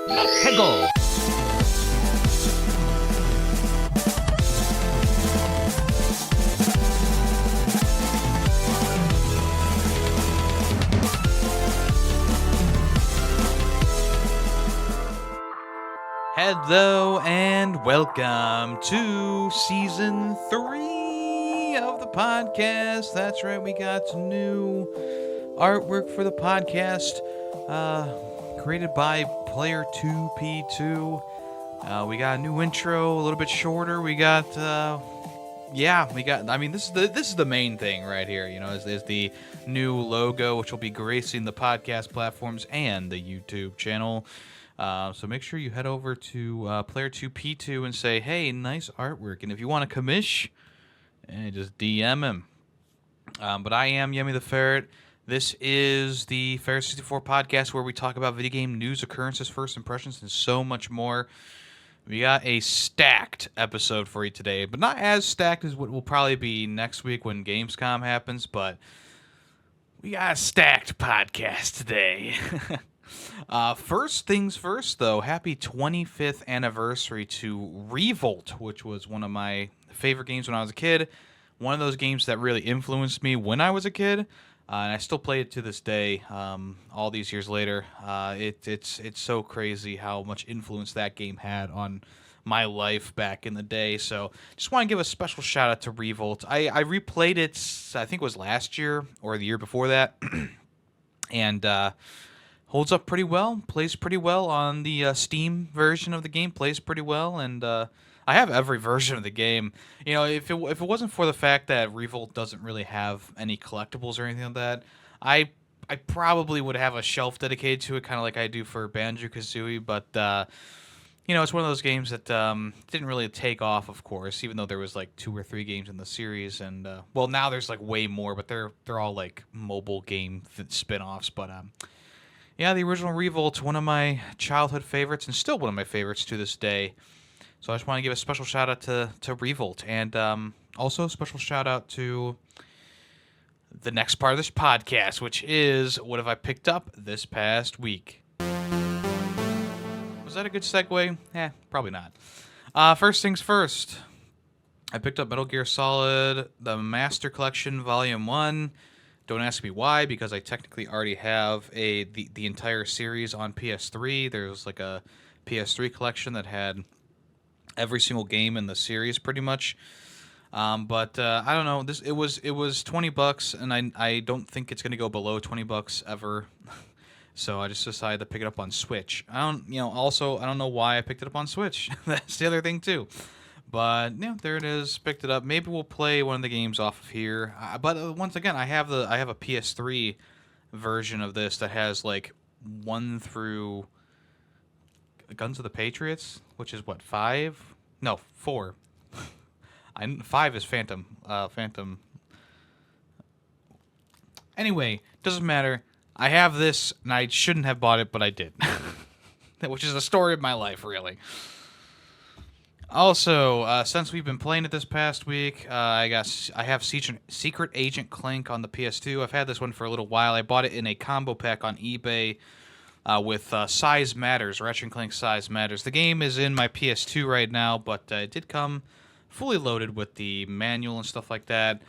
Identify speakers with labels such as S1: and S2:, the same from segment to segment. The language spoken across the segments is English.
S1: Tango. Hello and welcome to season 3 of the podcast. That's right, we got some new artwork for the podcast, created by Player 2P2. We got a new intro, a little bit shorter. We got, I mean, this is the main thing right here. You know, is the new logo, which will be gracing the podcast platforms and the YouTube channel. So make sure you head over to Player 2P2 and say, hey, nice artwork. And if you want to commish, just DM him. But I am Yemmy the Ferret. This is the Ferret 64 podcast where we talk about video game news, occurrences, first impressions, and so much more. We got a stacked episode for you today, but not as stacked as what will probably be next week when Gamescom happens, but we got a stacked podcast today. First things first, though, happy 25th anniversary to Revolt, which was one of my favorite games when I was a kid. One of those games that really influenced me when I was a kid, and I still play it to this day, all these years later. It's so crazy how much influence that game had on my life back in the day. So just want to give a special shout out to Revolt. I replayed it, I think it was last year or the year before that, and holds up pretty well, plays pretty well on the Steam version of the game, plays pretty well, and I have every version of the game. You know, if it wasn't for the fact that Revolt doesn't really have any collectibles or anything like that, I probably would have a shelf dedicated to it, kind of like I do for Banjo-Kazooie, but you know, it's one of those games that didn't really take off, of course, even though there was like 2 or 3 games in the series, and well, now there's like way more, but they're all like mobile game spin-offs, but yeah, the original Revolt, one of my childhood favorites, and still one of my favorites to this day. So I just want to give a special shout out to Revolt, and also a special shout out to the next part of this podcast, which is what have I picked up this past week. Was that a good segue? Probably not. First things first, I picked up Metal Gear Solid, the Master Collection, Volume 1. Don't ask me why, because I technically already have the entire series on PS3. There's like a PS3 collection that had every single game in the series, pretty much. But I don't know. It was $20, and I don't think it's gonna go below $20 ever. So I just decided to pick it up on Switch. I don't know why I picked it up on Switch. That's the other thing too. But yeah, there it is. Picked it up. Maybe we'll play one of the games off of here. But once again, I have a PS3 version of this that has like 1 through Guns of the Patriots, which is what, 5? No, 4. 5 is Phantom. Anyway, doesn't matter. I have this, and I shouldn't have bought it, but I did. Which is the story of my life, really. Also, since we've been playing it this past week, I have Secret Agent Clank on the PS2. I've had this one for a little while. I bought it in a combo pack on eBay with Size Matters, Ratchet & Clank Size Matters. The game is in my PS2 right now, but it did come fully loaded with the manual and stuff like that.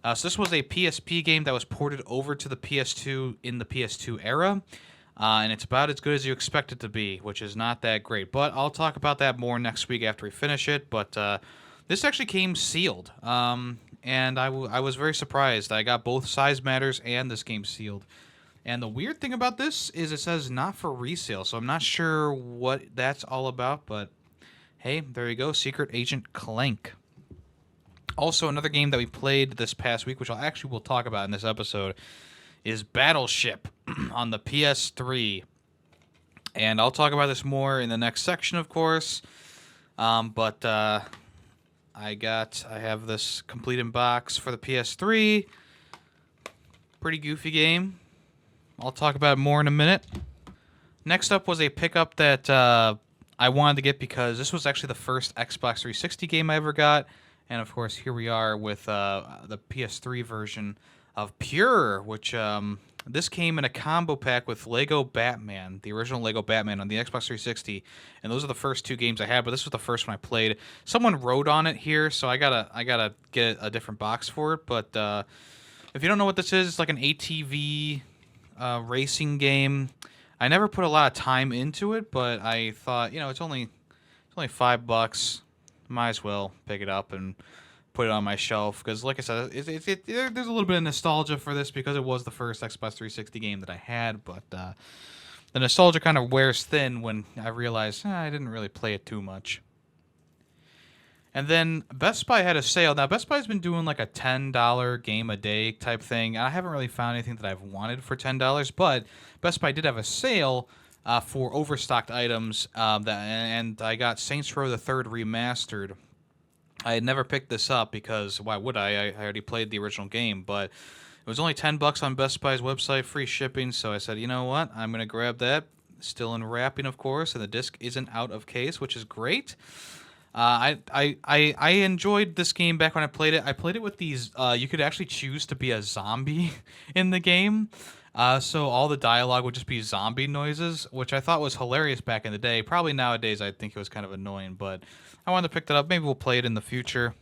S1: So this was a PSP game that was ported over to the PS2 in the PS2 era. And it's about as good as you expect it to be, which is not that great. But I'll talk about that more next week after we finish it. But this actually came sealed, and I was very surprised. I got both Size Matters and this game sealed. And the weird thing about this is it says not for resale, so I'm not sure what that's all about. But hey, there you go, Secret Agent Clank. Also, another game that we played this past week, which we'll talk about in this episode, is Battleship on the PS3. And I'll talk about this more in the next section, of course. But I have this complete in box for the PS3. Pretty goofy game. I'll talk about it more in a minute. Next up was a pickup that I wanted to get because this was actually the first Xbox 360 game I ever got. And of course, here we are with the PS3 version of Pure, which This came in a combo pack with Lego Batman, the original Lego Batman on the Xbox 360, and those are the first 2 games I had. But this was the first one I played. Someone wrote on it here, so I gotta get a different box for it. But if you don't know what this is, it's like an ATV racing game. I never put a lot of time into it, but I thought, it's only $5. Might as well pick it up and put it on my shelf because, like I said, there's a little bit of nostalgia for this because it was the first Xbox 360 game that I had. But the nostalgia kind of wears thin when I realize I didn't really play it too much. And then Best Buy had a sale. Now, Best Buy's been doing like a $10 game a day type thing. I haven't really found anything that I've wanted for $10, but Best Buy did have a sale for overstocked items. And I got Saints Row the Third Remastered. I had never picked this up because why would I? I already played the original game, but it was only $10 on Best Buy's website, free shipping. So I said, you know what? I'm going to grab that. Still in wrapping, of course, and the disc isn't out of case, which is great. I enjoyed this game back when I played it. I played it with these. You could actually choose to be a zombie in the game. So all the dialogue would just be zombie noises, which I thought was hilarious back in the day. Probably nowadays I think it was kind of annoying, but I wanted to pick that up. Maybe we'll play it in the future.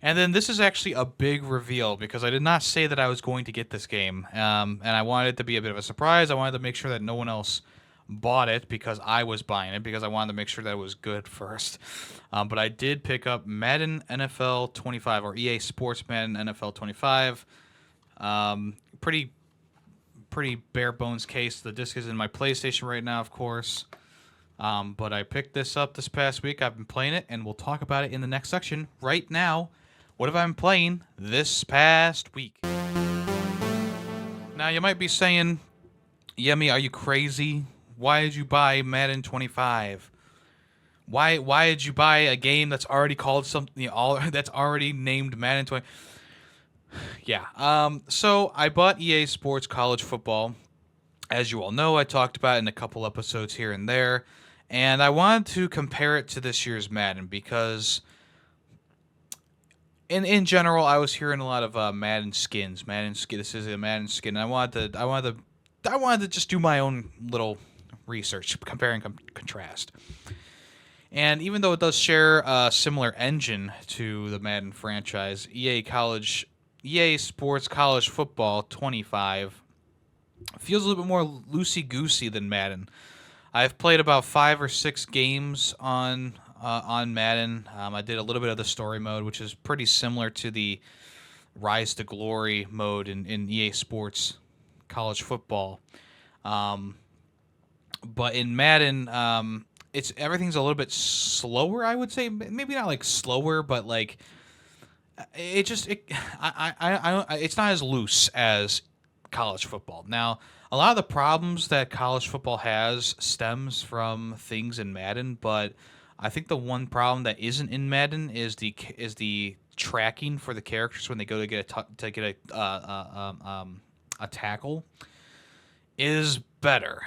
S1: And then this is actually a big reveal because I did not say that I was going to get this game. And I wanted it to be a bit of a surprise. I wanted to make sure that no one else bought it because I was buying it because I wanted to make sure that it was good first. But I did pick up Madden NFL 25 or EA Sports Madden NFL 25. Pretty bare bones case. The disc is in my PlayStation right now, of course. But I picked this up this past week. I've been playing it, and we'll talk about it in the next section. Right now, what have I been playing this past week? Now, you might be saying, Yemmy, are you crazy? Why did you buy Madden 25? Why did you buy a game that's already called something that's already named Madden 20? Yeah. So I bought EA Sports College Football. As you all know, I talked about it in a couple episodes here and there, and I wanted to compare it to this year's Madden because in general, I was hearing a lot of Madden skins. This is a Madden skin. I wanted to just do my own little research, compare and contrast. And even though it does share a similar engine to the Madden franchise, EA Sports College Football 25 feels a little bit more loosey-goosey than Madden. I've played about 5 or 6 games on Madden. I did a little bit of the story mode, which is pretty similar to the Rise to Glory mode in EA Sports College Football. But in Madden, everything's a little bit slower, I would say. Maybe not like slower, but like it's not as loose as college football. Now, a lot of the problems that college football has stems from things in Madden, but I think the one problem that isn't in Madden is the tracking for the characters when they go to get a tackle is better.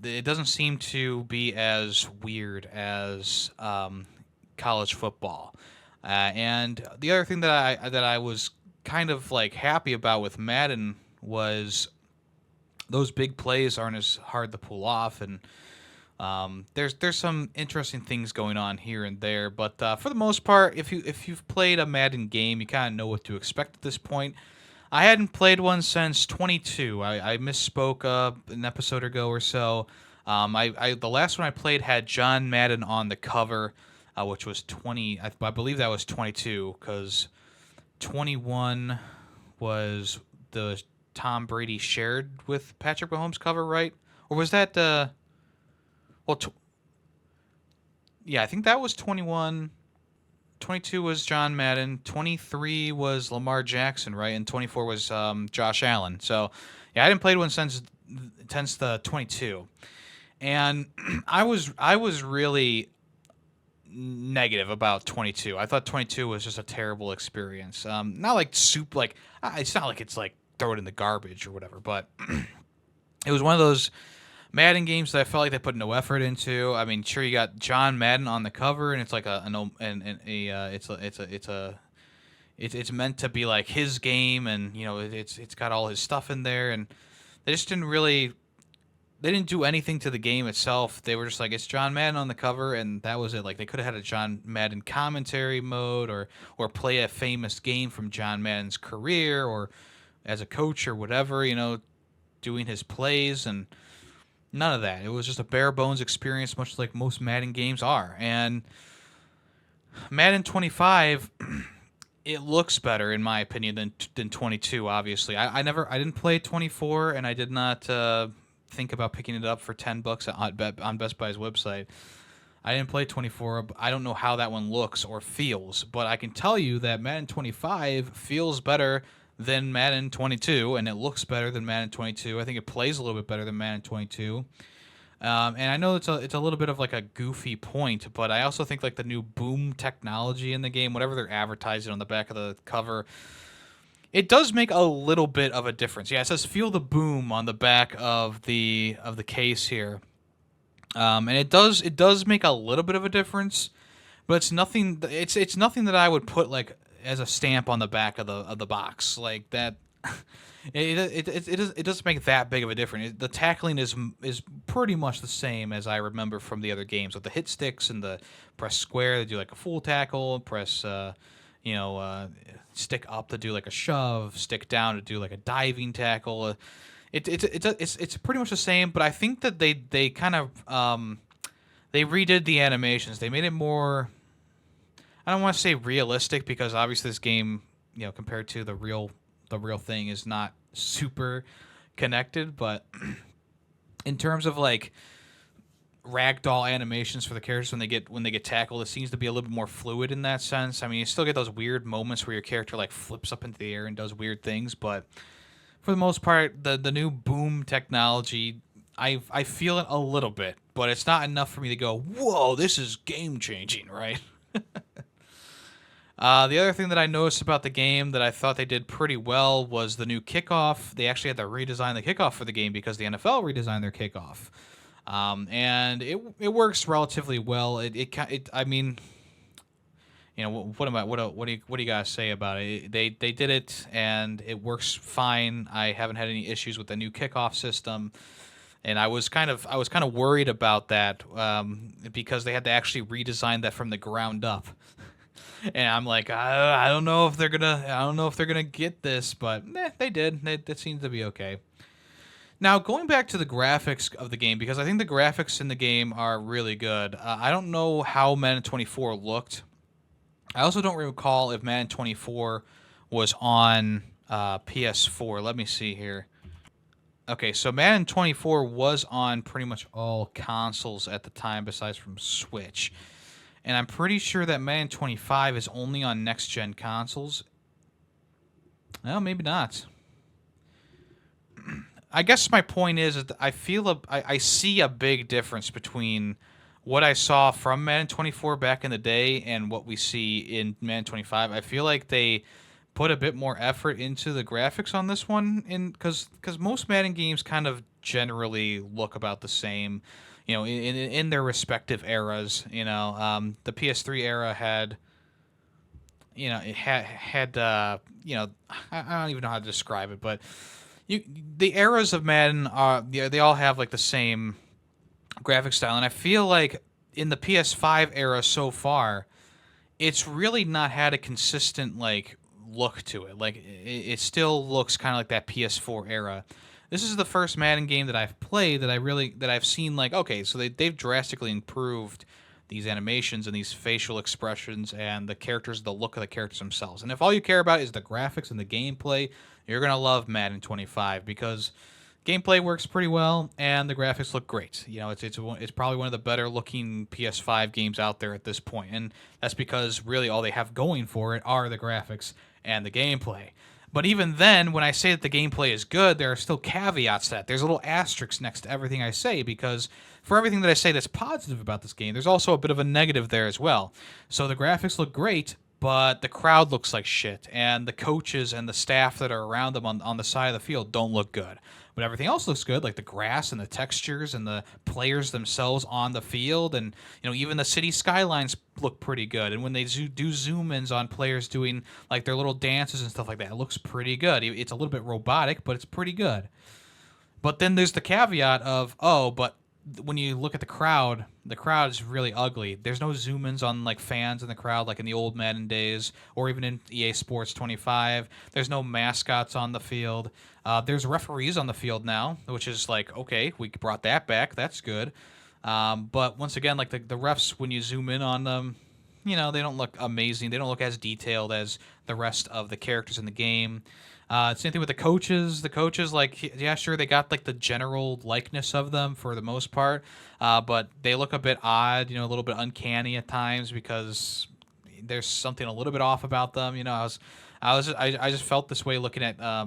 S1: It doesn't seem to be as weird as college football. And the other thing that I was kind of like happy about with Madden was those big plays aren't as hard to pull off, and there's some interesting things going on here and there. But for the most part, if you've played a Madden game, you kind of know what to expect at this point. I hadn't played one since 22. I misspoke an episode ago or so. The last one I played had John Madden on the cover, which was 20. I believe that was 22 because 21 was the Tom Brady shared with Patrick Mahomes cover, right? Or was that yeah, I think that was 21. 22 was John Madden, 23 was Lamar Jackson, right? And 24 was Josh Allen. So, yeah, I hadn't played one since the 22. And I was really negative about 22. I thought 22 was just a terrible experience. Not like it's not like it's like throw it in the garbage or whatever, but it was one of those Madden games that I felt like they put no effort into. I mean, sure, you got John Madden on the cover, and it's like it's meant to be like his game, and it's got all his stuff in there, and they just they didn't do anything to the game itself. They were just like, it's John Madden on the cover, and that was it. Like, they could have had a John Madden commentary mode, or play a famous game from John Madden's career, or as a coach or whatever, doing his plays, and none of that. It was just a bare bones experience, much like most Madden games are. And Madden 25, it looks better in my opinion than 22. Obviously, I didn't play 24, and I did not think about picking it up for $10 on Best Buy's website. I didn't play 24. I don't know how that one looks or feels, but I can tell you that Madden 25 feels better than Madden 22, and it looks better than Madden 22. I think it plays a little bit better than Madden 22. And I know it's a little bit of like a goofy point, but I also think like the new boom technology in the game, whatever they're advertising on the back of the cover, it does make a little bit of a difference. Yeah, it says "Feel the boom" on the back of the case here, and it does make a little bit of a difference, but it's nothing. It's nothing that I would put like as a stamp on the back of the box like that. It doesn't make that big of a difference. The tackling is pretty much the same as I remember from the other games, with the hit sticks and the press square to do like a full tackle, press stick up to do like a shove, stick down to do like a diving tackle. It's pretty much the same, but I think that they kind of they redid the animations. They made it more, I don't want to say realistic, because obviously this game, compared to the real thing, is not super connected, but in terms of like ragdoll animations for the characters when they get tackled, it seems to be a little bit more fluid in that sense. I mean, you still get those weird moments where your character like flips up into the air and does weird things, but for the most part, the new boom technology, I feel it a little bit, but it's not enough for me to go, whoa, this is game changing, right? The other thing that I noticed about the game that I thought they did pretty well was the new kickoff. They actually had to redesign the kickoff for the game because the NFL redesigned their kickoff. And it works relatively well. I mean, what do you guys say about it? They did it, and it works fine. I haven't had any issues with the new kickoff system, and I was kind of worried about that because they had to actually redesign that from the ground up. And I'm like, I don't know if they're gonna get this, but they did. It seems to be okay. Now, going back to the graphics of the game, because I think the graphics in the game are really good. I don't know how Madden 24 looked. I also don't recall if Madden 24 was on PS4. Let me see here. Okay, so Madden 24 was on pretty much all consoles at the time, besides from Switch. And I'm pretty sure that Madden 25 is only on next-gen consoles. Well, maybe not. I guess my point is that I see a big difference between what I saw from Madden 24 back in the day and what we see in Madden 25. I feel like they put a bit more effort into the graphics on this one, because most Madden games kind of generally look about the same, in their respective eras. The PS3 era had, I don't even know how to describe it, but the eras of Madden are, they all have like the same graphic style, and I feel like in the PS5 era so far, it's really not had a consistent like look to it. Like it still looks kind of like that PS4 era. This is the first Madden game that I've played that I've seen like, okay, so they've drastically improved these animations and these facial expressions and the look of the characters themselves. And if all you care about is the graphics and the gameplay, you're gonna love Madden 25, because gameplay works pretty well and the graphics look great. It's probably one of the better looking PS5 games out there at this point, and that's because really all they have going for it are the graphics and the gameplay. But even then, when I say that the gameplay is good, there are still caveats to that. There's a little asterisk next to everything I say, because for everything that I say that's positive about this game, there's also a bit of a negative there as well. So the graphics look great, but the crowd looks like shit, and the coaches and the staff that are around them on the side of the field don't look good. But everything else looks good, like the grass and the textures and the players themselves on the field, and even the city skylines look pretty good. And when they do zoom-ins on players doing like their little dances and stuff like that, it looks pretty good. It's a little bit robotic, but it's pretty good. But then there's the caveat of, oh, but when you look at the crowd is really ugly. There's no zoom-ins on like fans in the crowd like in the old Madden days or even in EA Sports 25. There's no mascots on the field. There's referees on the field now, which is like, okay, we brought that back. That's good. But once again, like the refs, when you zoom in on them, they don't look amazing. They don't look as detailed as the rest of the characters in the game. Same thing with the coaches. The coaches, like, yeah, sure, they got like the general likeness of them for the most part, but they look a bit odd, a little bit uncanny at times because there's something a little bit off about them. I just felt this way looking at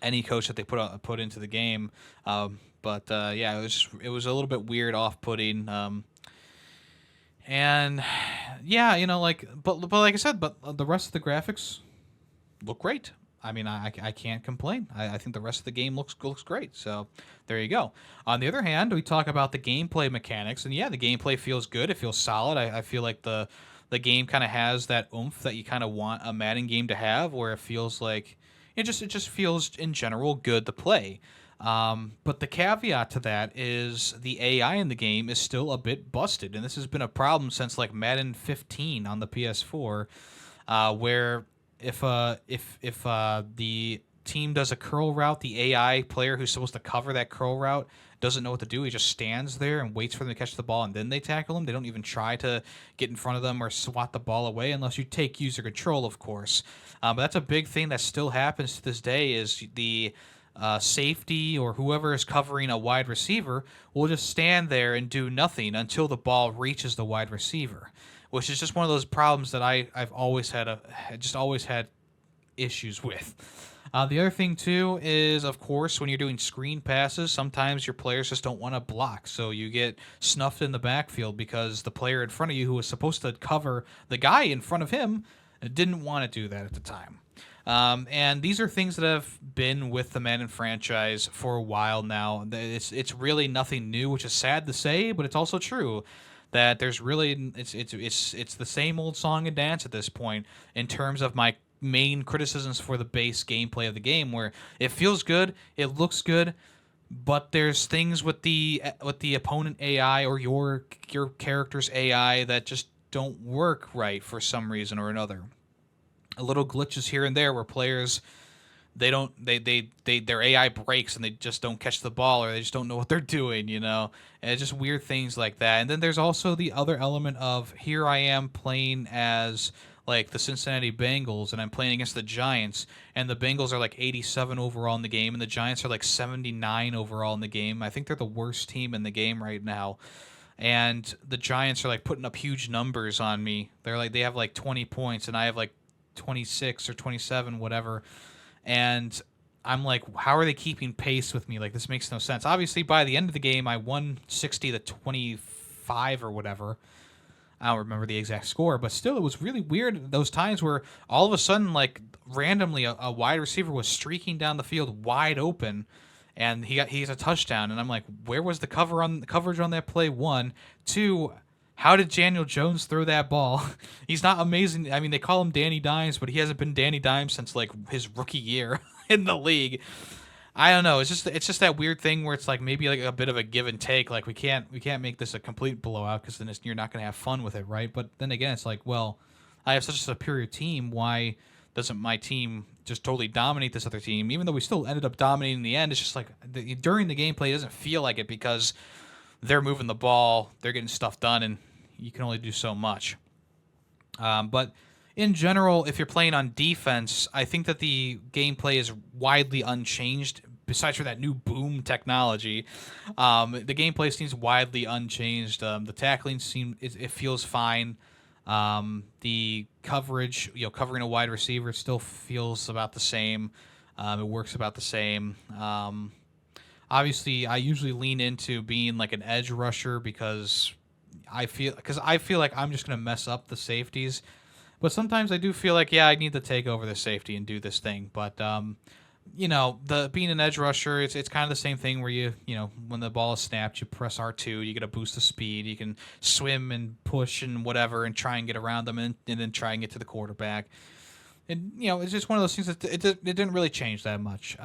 S1: any coach that they put into the game. Yeah, it was a little bit weird, off-putting. And yeah, but like I said, but the rest of the graphics look great. I mean, I can't complain. I think the rest of the game looks great. So there you go. On the other hand, we talk about the gameplay mechanics, and yeah, the gameplay feels good. It feels solid. I feel like the game kind of has that oomph that you kind of want a Madden game to have, where it feels like it just feels in general good to play. But the caveat to that is the AI in the game is still a bit busted, and this has been a problem since like Madden 15 on the PS4, where if the team does a curl route, the AI player who's supposed to cover that curl route doesn't know what to do. He just stands there and waits for them to catch the ball, and then they tackle him. They don't even try to get in front of them or swat the ball away unless you take user control, of course. But that's a big thing that still happens to this day is the safety or whoever is covering a wide receiver will just stand there and do nothing until the ball reaches the wide receiver, which is just one of those problems that I've always had issues with. The other thing too is, of course, when you're doing screen passes, sometimes your players just don't want to block, so you get snuffed in the backfield because the player in front of you who was supposed to cover the guy in front of him didn't want to do that at the time. And these are things that have been with the Madden franchise for a while now. It's really nothing new, which is sad to say, but it's also true that there's really it's the same old song and dance at this point in terms of my main criticisms for the base gameplay of the game, where it feels good, it looks good, but there's things with the opponent AI or your character's AI that just don't work right for some reason or another. A little glitches here and there where players their AI breaks and they just don't catch the ball or they just don't know what they're doing, and it's just weird things like that. And then there's also the other element of here I am playing as like the Cincinnati Bengals and I'm playing against the Giants, and the Bengals are like 87 overall in the game and the Giants are like 79 overall in the game. I think they're the worst team in the game right now. And the Giants are like putting up huge numbers on me. They have like 20 points and I have like 26 or 27, whatever. And I'm like, how are they keeping pace with me? Like, this makes no sense. Obviously, by the end of the game, I won 60-25 or whatever. I don't remember the exact score, but still, it was really weird those times where all of a sudden, like, randomly, a wide receiver was streaking down the field wide open, and he's a touchdown. And I'm like, where was the coverage on that play? 1, 2. How did Daniel Jones throw that ball? He's not amazing. I mean, they call him Danny Dimes, but he hasn't been Danny Dimes since like his rookie year in the league. I don't know. It's just that weird thing where it's like maybe like a bit of a give and take. Like we can't make this a complete blowout because then you're not going to have fun with it, right? But then again, it's like, well, I have such a superior team. Why doesn't my team just totally dominate this other team? Even though we still ended up dominating in the end, it's just like during the gameplay, it doesn't feel like it because they're moving the ball, they're getting stuff done, and you can only do so much. But in general, if you're playing on defense, I think that the gameplay is widely unchanged. Besides for that new boom technology, the gameplay seems widely unchanged. The tackling it feels fine. The coverage, covering a wide receiver still feels about the same. It works about the same. Obviously, I usually lean into being like an edge rusher because I feel like I'm just going to mess up the safeties. But sometimes I do feel like, yeah, I need to take over the safety and do this thing. But the being an edge rusher, it's kind of the same thing where when the ball is snapped, you press R2, you get a boost of speed, you can swim and push and whatever, and try and get around them, and then try and get to the quarterback. And it's just one of those things that it didn't really change that much,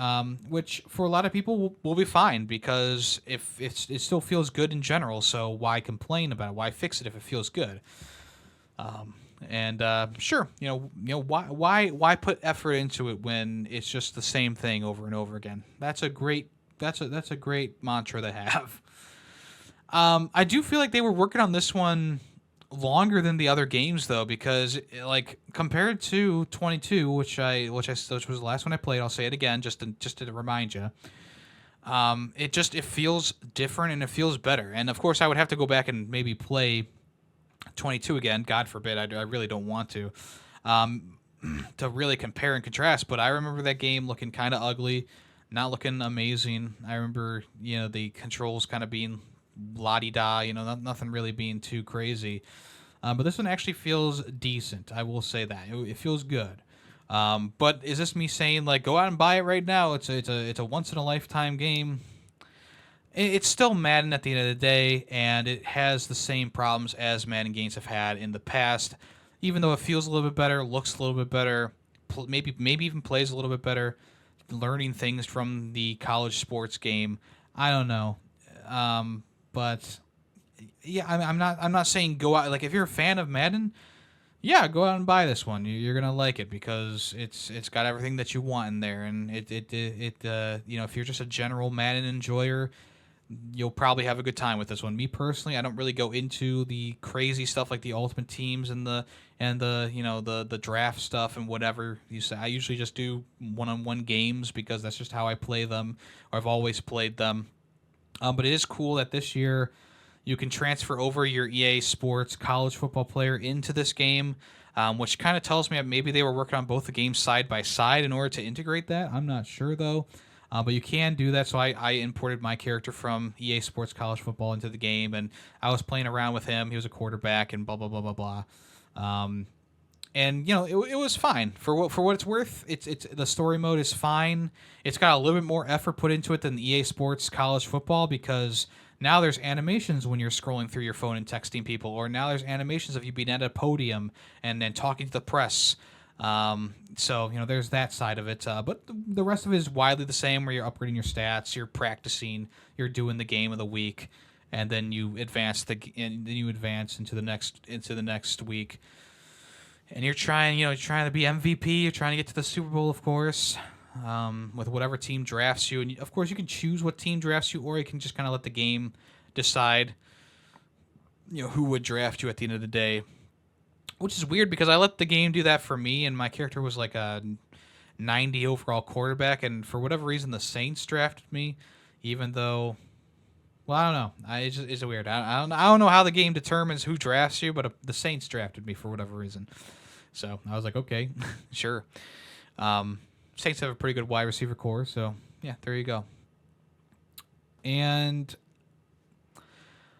S1: which for a lot of people will be fine, because if it still feels good in general. So why complain about it? Why fix it if it feels good? And sure, why put effort into it when it's just the same thing over and over again? That's a great mantra to have. I do feel like they were working on this one longer than the other games, though, because like compared to 22, which was the last one I played. I'll say it again just to remind you. It feels different and it feels better. And of course, I would have to go back and maybe play 22 again. God forbid. I really don't want to really compare and contrast. But I remember that game looking kind of ugly, not looking amazing. I remember the controls kind of being la-di-da, nothing really being too crazy. But this one actually feels decent. I will say that it feels good. But is this me saying like go out and buy it right now? It's a once in a lifetime game. It's still Madden at the end of the day, and it has the same problems as Madden games have had in the past. Even though it feels a little bit better, looks a little bit better, maybe even plays a little bit better, learning things from the college sports game. I don't know. But yeah, I'm not saying go out. Like if you're a fan of Madden, yeah, go out and buy this one. You're gonna like it because it's got everything that you want in there, and if you're just a general Madden enjoyer, you'll probably have a good time with this one. Me personally, I don't really go into the crazy stuff like the ultimate teams and the draft stuff and whatever you say. I usually just do one-on-one games because that's just how I play them, or I've always played them. But it is cool that this year you can transfer over your EA Sports college football player into this game, which kind of tells me that maybe they were working on both the games side by side in order to integrate that. I'm not sure, though. But you can do that. So I imported my character from EA Sports College Football into the game, and I was playing around with him. He was a quarterback, and blah blah blah blah blah. And it was fine for what it's worth. It's the story mode is fine. It's got a little bit more effort put into it than EA Sports College Football, because now there's animations when you're scrolling through your phone and texting people, or now there's animations of you being at a podium and then talking to the press. So there's that side of it. But the rest of it is widely the same, where you're upgrading your stats, you're practicing, you're doing the game of the week, and then you advance into the next week. And you're trying to be MVP. You're trying to get to the Super Bowl, of course, with whatever team drafts you. And of course, you can choose what team drafts you, or you can just kind of let the game decide, who would draft you at the end of the day. Which is weird because I let the game do that for me, and my character was like a 90 overall quarterback, and for whatever reason, the Saints drafted me, even though. Well, I don't know. It's weird. I don't know how the game determines who drafts you, but the Saints drafted me for whatever reason. So I was like, okay, sure. Saints have a pretty good wide receiver core, so yeah, there you go. And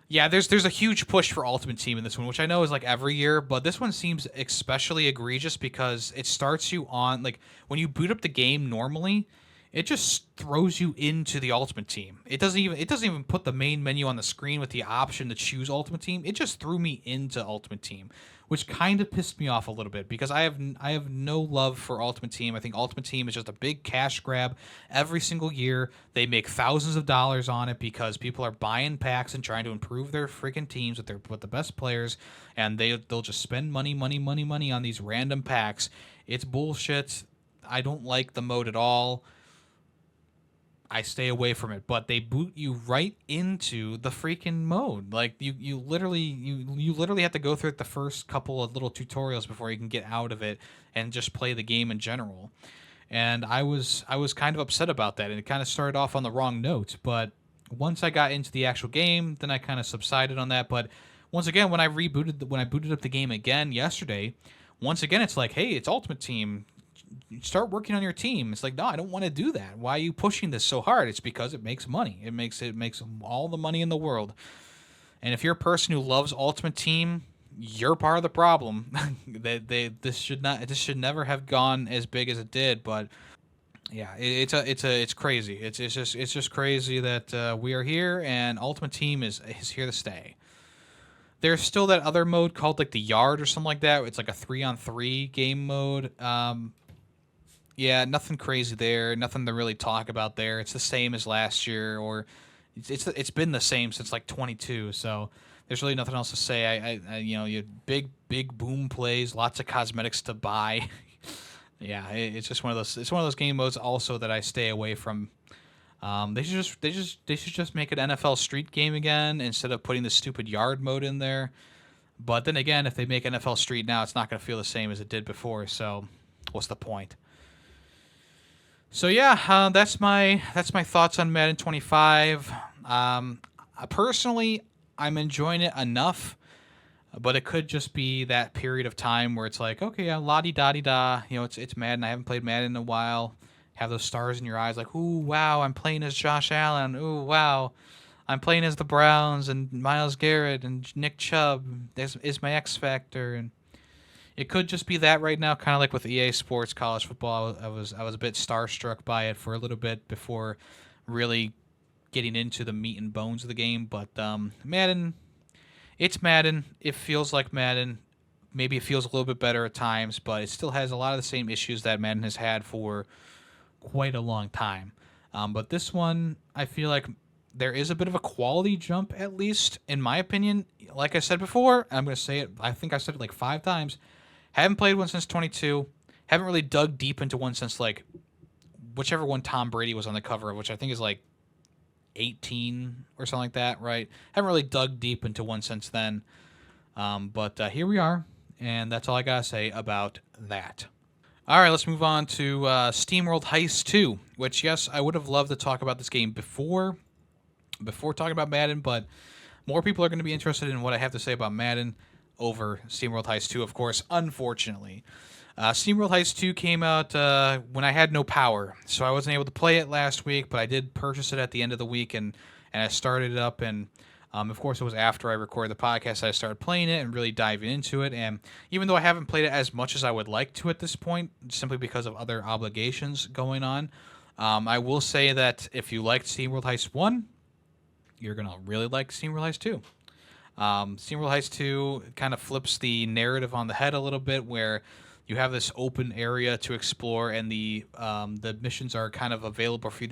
S1: yeah, there's a huge push for Ultimate Team in this one, which I know is like every year, but this one seems especially egregious because it starts you on, like, when you boot up the game normally, it just throws you into the Ultimate Team. It doesn't even put the main menu on the screen with the option to choose Ultimate Team. It just threw me into Ultimate Team, which kind of pissed me off a little bit because I have no love for Ultimate Team. I think Ultimate Team is just a big cash grab every single year. They make thousands of dollars on it because people are buying packs and trying to improve their freaking teams with the best players, and they'll just spend money on these random packs. It's bullshit. I don't like the mode at all. I stay away from it, but they boot you right into the freaking mode. Like you literally have to go through the first couple of little tutorials before you can get out of it and just play the game in general. And I was kind of upset about that, and it kind of started off on the wrong note. But once I got into the actual game, then I kind of subsided on that. But once again, when I booted up the game again yesterday, once again it's like, hey, it's Ultimate Team. Start working on your team. It's like, no, I don't want to do that. Why are you pushing this so hard? It's because it makes money. It makes all the money in the world. And if you're a person who loves Ultimate Team, you're part of the problem. This should never have gone as big as it did, but yeah, it's crazy. It's just crazy that we are here and Ultimate Team is here to stay. There's still that other mode called like the Yard or something like that. It's like a 3-on-3 game mode. Yeah, nothing crazy there. Nothing to really talk about there. It's the same as last year, or it's been the same since like 22. So there's really nothing else to say. You big boom plays, lots of cosmetics to buy. Yeah, it's just one of those. It's one of those game modes also that I stay away from. They should just make an NFL Street game again instead of putting the stupid Yard mode in there. But then again, if they make NFL Street now, it's not going to feel the same as it did before. So what's the point? So yeah, that's my thoughts on Madden 25. Personally, I'm enjoying it enough, but it could just be that period of time where it's like, okay, yeah, la di da di da. It's Madden. I haven't played Madden in a while. Have those stars in your eyes, like, ooh, wow, I'm playing as Josh Allen. Ooh, wow, I'm playing as the Browns and Myles Garrett and Nick Chubb. This is my X factor, and it could just be that right now, kind of like with EA Sports College Football. I was a bit starstruck by it for a little bit before really getting into the meat and bones of the game. But Madden, it's Madden. It feels like Madden. Maybe it feels a little bit better at times, but it still has a lot of the same issues that Madden has had for quite a long time. But this one, I feel like there is a bit of a quality jump, at least in my opinion. Like I said before, I'm going to say it. I think I said it like 5 times. Haven't played one since 22. Haven't really dug deep into one since like whichever one Tom Brady was on the cover of, which I think is like 18 or something like that, right? Haven't really dug deep into one since then. But here we are, and that's all I gotta say about that. All right, let's move on to SteamWorld Heist 2, which, yes, I would have loved to talk about this game before talking about Madden, but more people are going to be interested in what I have to say about Madden over SteamWorld Heist 2, of course, unfortunately. SteamWorld Heist 2 came out when I had no power, so I wasn't able to play it last week, but I did purchase it at the end of the week, and I started it up, and of course, it was after I recorded the podcast that I started playing it and really diving into it. And even though I haven't played it as much as I would like to at this point, simply because of other obligations going on, I will say that if you liked SteamWorld Heist 1, you're going to really like SteamWorld Heist 2. SteamWorld Heist 2 kind of flips the narrative on the head a little bit, where you have this open area to explore, and the missions are kind of available for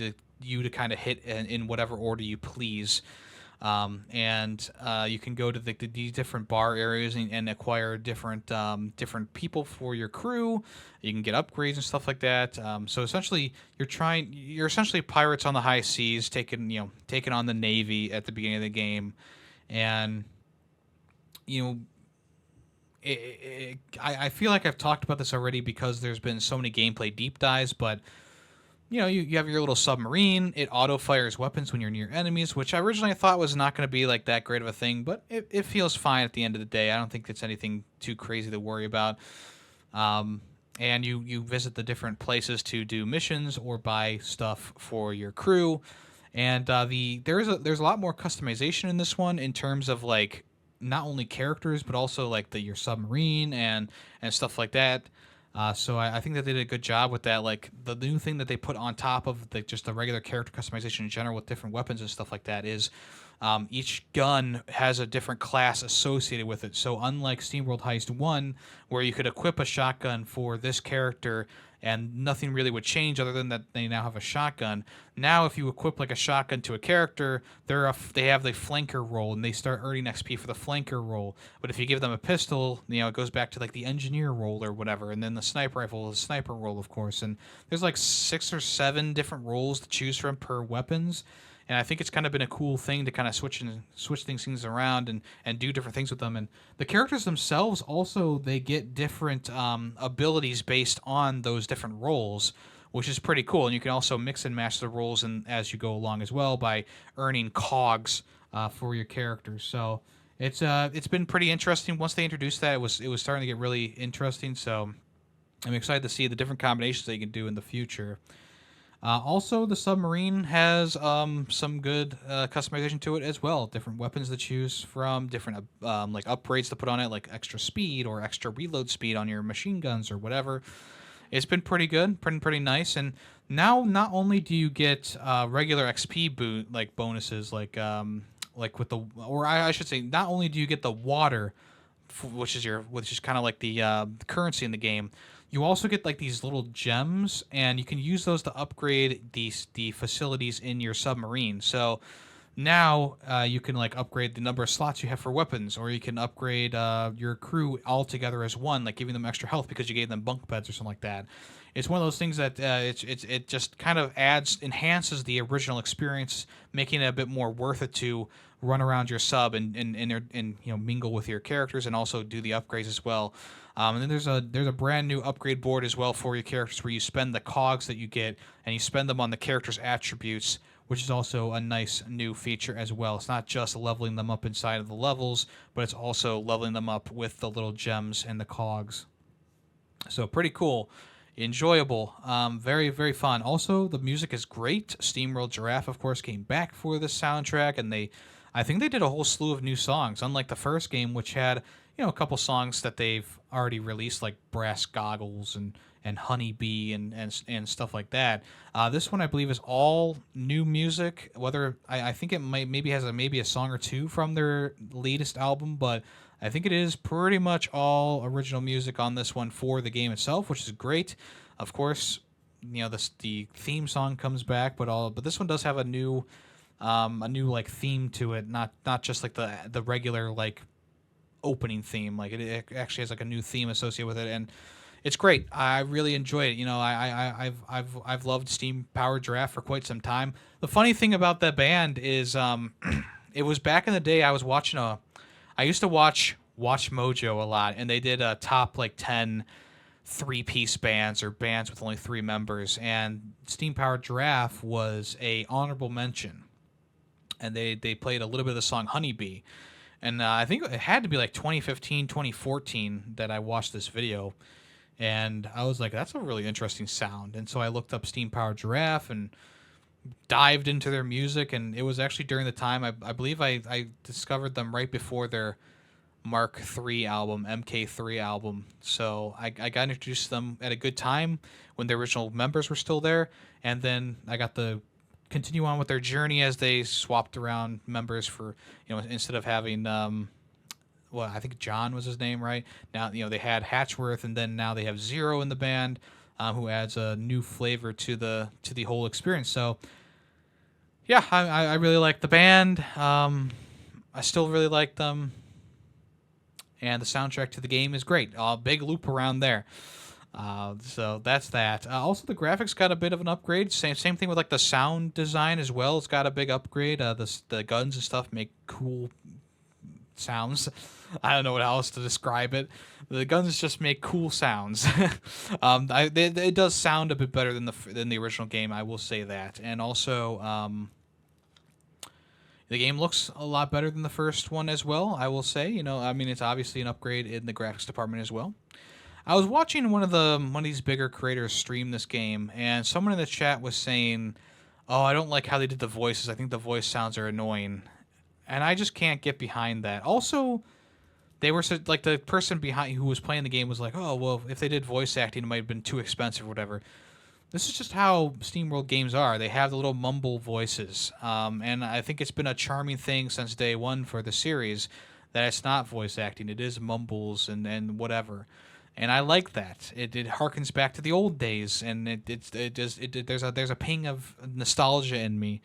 S1: you to kind of hit in whatever order you please. And you can go to the different bar areas and acquire different people for your crew. You can get upgrades and stuff like that. So essentially, you're essentially pirates on the high seas, taking on the Navy at the beginning of the game, and I feel like I've talked about this already because there's been so many gameplay deep dives, but you have your little submarine. It auto-fires weapons when you're near enemies, which I originally thought was not going to be like that great of a thing, but it feels fine at the end of the day. I don't think it's anything too crazy to worry about. And you visit the different places to do missions or buy stuff for your crew. And there's a lot more customization in this one in terms of like not only characters but also like your submarine and stuff like that. So I think that they did a good job with that. Like the new thing that they put on top of just the regular character customization in general with different weapons and stuff like that is each gun has a different class associated with it. So unlike SteamWorld Heist 1, where you could equip a shotgun for this character and nothing really would change other than that they now have a shotgun. Now, if you equip like a shotgun to a character, they have the flanker role, and they start earning XP for the flanker role. But if you give them a pistol, it goes back to like the engineer role or whatever, and then the sniper rifle is the sniper role, of course. And there's like 6 or 7 different roles to choose from per weapons. And I think it's kind of been a cool thing to kind of switch things around and do different things with them. And the characters themselves also, they get different abilities based on those different roles, which is pretty cool. And you can also mix and match the roles as you go along as well by earning cogs for your characters. So it's been pretty interesting. Once they introduced that, it was starting to get really interesting. So I'm excited to see the different combinations that you can do in the future. Also, the submarine has some good customization to it as well. Different weapons to choose from, different like upgrades to put on it, like extra speed or extra reload speed on your machine guns or whatever. It's been pretty good, pretty nice. And now, not only do you get regular XP bonuses, like with the, or I should say, not only do you get the water, which is kind of like the currency in the game. You also get like these little gems, and you can use those to upgrade the facilities in your submarine. So now you can like upgrade the number of slots you have for weapons, or you can upgrade your crew all together as one, like giving them extra health because you gave them bunk beds or something like that. It's one of those things that it just kind of enhances the original experience, making it a bit more worth it to run around your sub and mingle with your characters and also do the upgrades as well. And then there's a brand new upgrade board as well for your characters where you spend the cogs that you get and you spend them on the character's attributes, which is also a nice new feature as well. It's not just leveling them up inside of the levels, but it's also leveling them up with the little gems and the cogs. So pretty cool. Enjoyable, very very fun. Also, the music is great. SteamWorld Giraffe, of course, came back for this soundtrack, and I think they did a whole slew of new songs. Unlike the first game, which had a couple songs that they've already released, like Brass Goggles and Honeybee and stuff like that. This one, I believe, is all new music. Whether I think it maybe has a song or two from their latest album, but I think it is pretty much all original music on this one for the game itself, which is great. Of course, the theme song comes back, but this one does have a new like theme to it, not just like the regular like opening theme. Like it actually has like a new theme associated with it, and it's great. I really enjoy it. I've loved Steam Powered Giraffe for quite some time. The funny thing about that band is it was back in the day. I used to watch Mojo a lot, and they did a top like 10 three-piece bands or bands with only 3 members, and Steam Powered Giraffe was a honorable mention. And they played a little bit of the song Honeybee. And I think it had to be like 2015, 2014 that I watched this video. And I was like, that's a really interesting sound. And so I looked up Steam Powered Giraffe and dived into their music. And it was actually during the time, I believe I discovered them right before their Mark III album, MK3 album. So I got introduced to them at a good time when the original members were still there. And then I got to continue on with their journey as they swapped around members for, instead of having I think John was his name, right? Now they had Hatchworth, and then now they have Zero in the band, who adds a new flavor to the whole experience. So yeah, I really like the band. I still really like them, and the soundtrack to the game is great. Big loop around there. So that's that. Also, the graphics got a bit of an upgrade. Same thing with like the sound design as well. It's got a big upgrade. The guns and stuff make cool sounds. I don't know what else to describe it. The guns just make cool sounds. It does sound a bit better than the original game. I will say that. And also, the game looks a lot better than the first one as well. I will say. It's obviously an upgrade in the graphics department as well. I was watching one of these bigger creators stream this game, and someone in the chat was saying, "Oh, I don't like how they did the voices. I think the voice sounds are annoying," and I just can't get behind that. Also, they were like the person behind who was playing the game was like, "Oh, well, if they did voice acting, it might have been too expensive or whatever." This is just how SteamWorld games are. They have the little mumble voices, and I think it's been a charming thing since day one for the series that it's not voice acting; it is mumbles and whatever. And I like that. It harkens back to the old days, and there's a ping of nostalgia in me.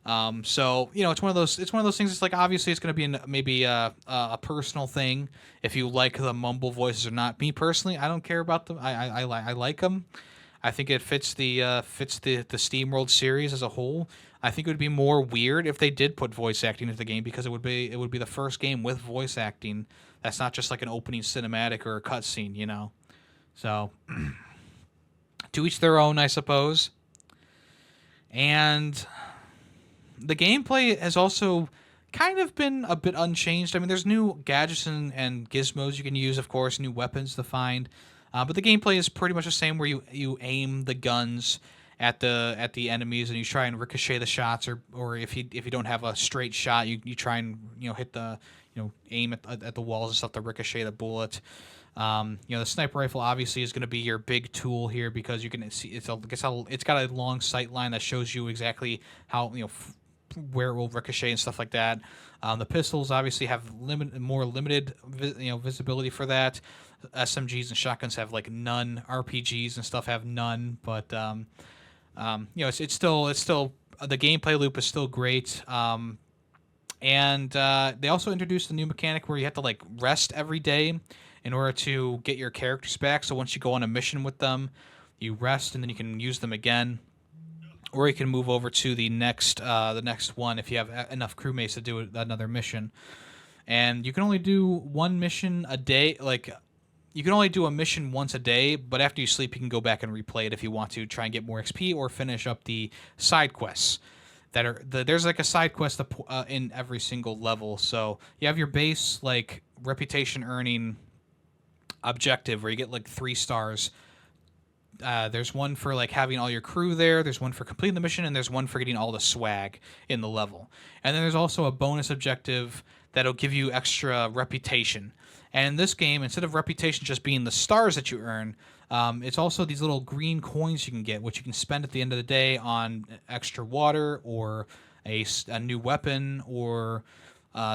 S1: So it's one of those things. It's like obviously it's going to be maybe a personal thing if you like the mumble voices or not. Me personally, I don't care about them. I like them. I think it fits the SteamWorld series as a whole. I think it would be more weird if they did put voice acting into the game, because it would be the first game with voice acting. That's not just like an opening cinematic or a cutscene, So, to each their own, I suppose. And the gameplay has also kind of been a bit unchanged. I mean, there's new gadgets and gizmos you can use, of course, new weapons to find. But the gameplay is pretty much the same, where you aim the guns at the enemies, and you try and ricochet the shots, or if you don't have a straight shot, you try and hit the aim at the walls and stuff to ricochet the bullet. The sniper rifle obviously is going to be your big tool here because you can see it's got a long sight line that shows you exactly how where it will ricochet and stuff like that. The pistols obviously have more limited visibility for that. SMGs and shotguns have like none. RPGs and stuff have none. But it's still the gameplay loop is still great. And they also introduced a new mechanic where you have to like rest every day in order to get your characters back. So once you go on a mission with them, you rest and then you can use them again, or you can move over to the next one if you have enough crewmates to do another mission. And you can only do one mission a day. Like, you can only do a mission once a day, but after you sleep, you can go back and replay it if you want to try and get more XP or finish up the side quests. There's like a side quest in every single level. So you have your base like reputation earning objective where you get like 3 stars. There's one for like having all your crew there, there's one for completing the mission, and there's one for getting all the swag in the level. And then there's also a bonus objective that'll give you extra reputation. And in this game, instead of reputation just being the stars that you earn, it's also these little green coins you can get, which you can spend at the end of the day on extra water or a new weapon or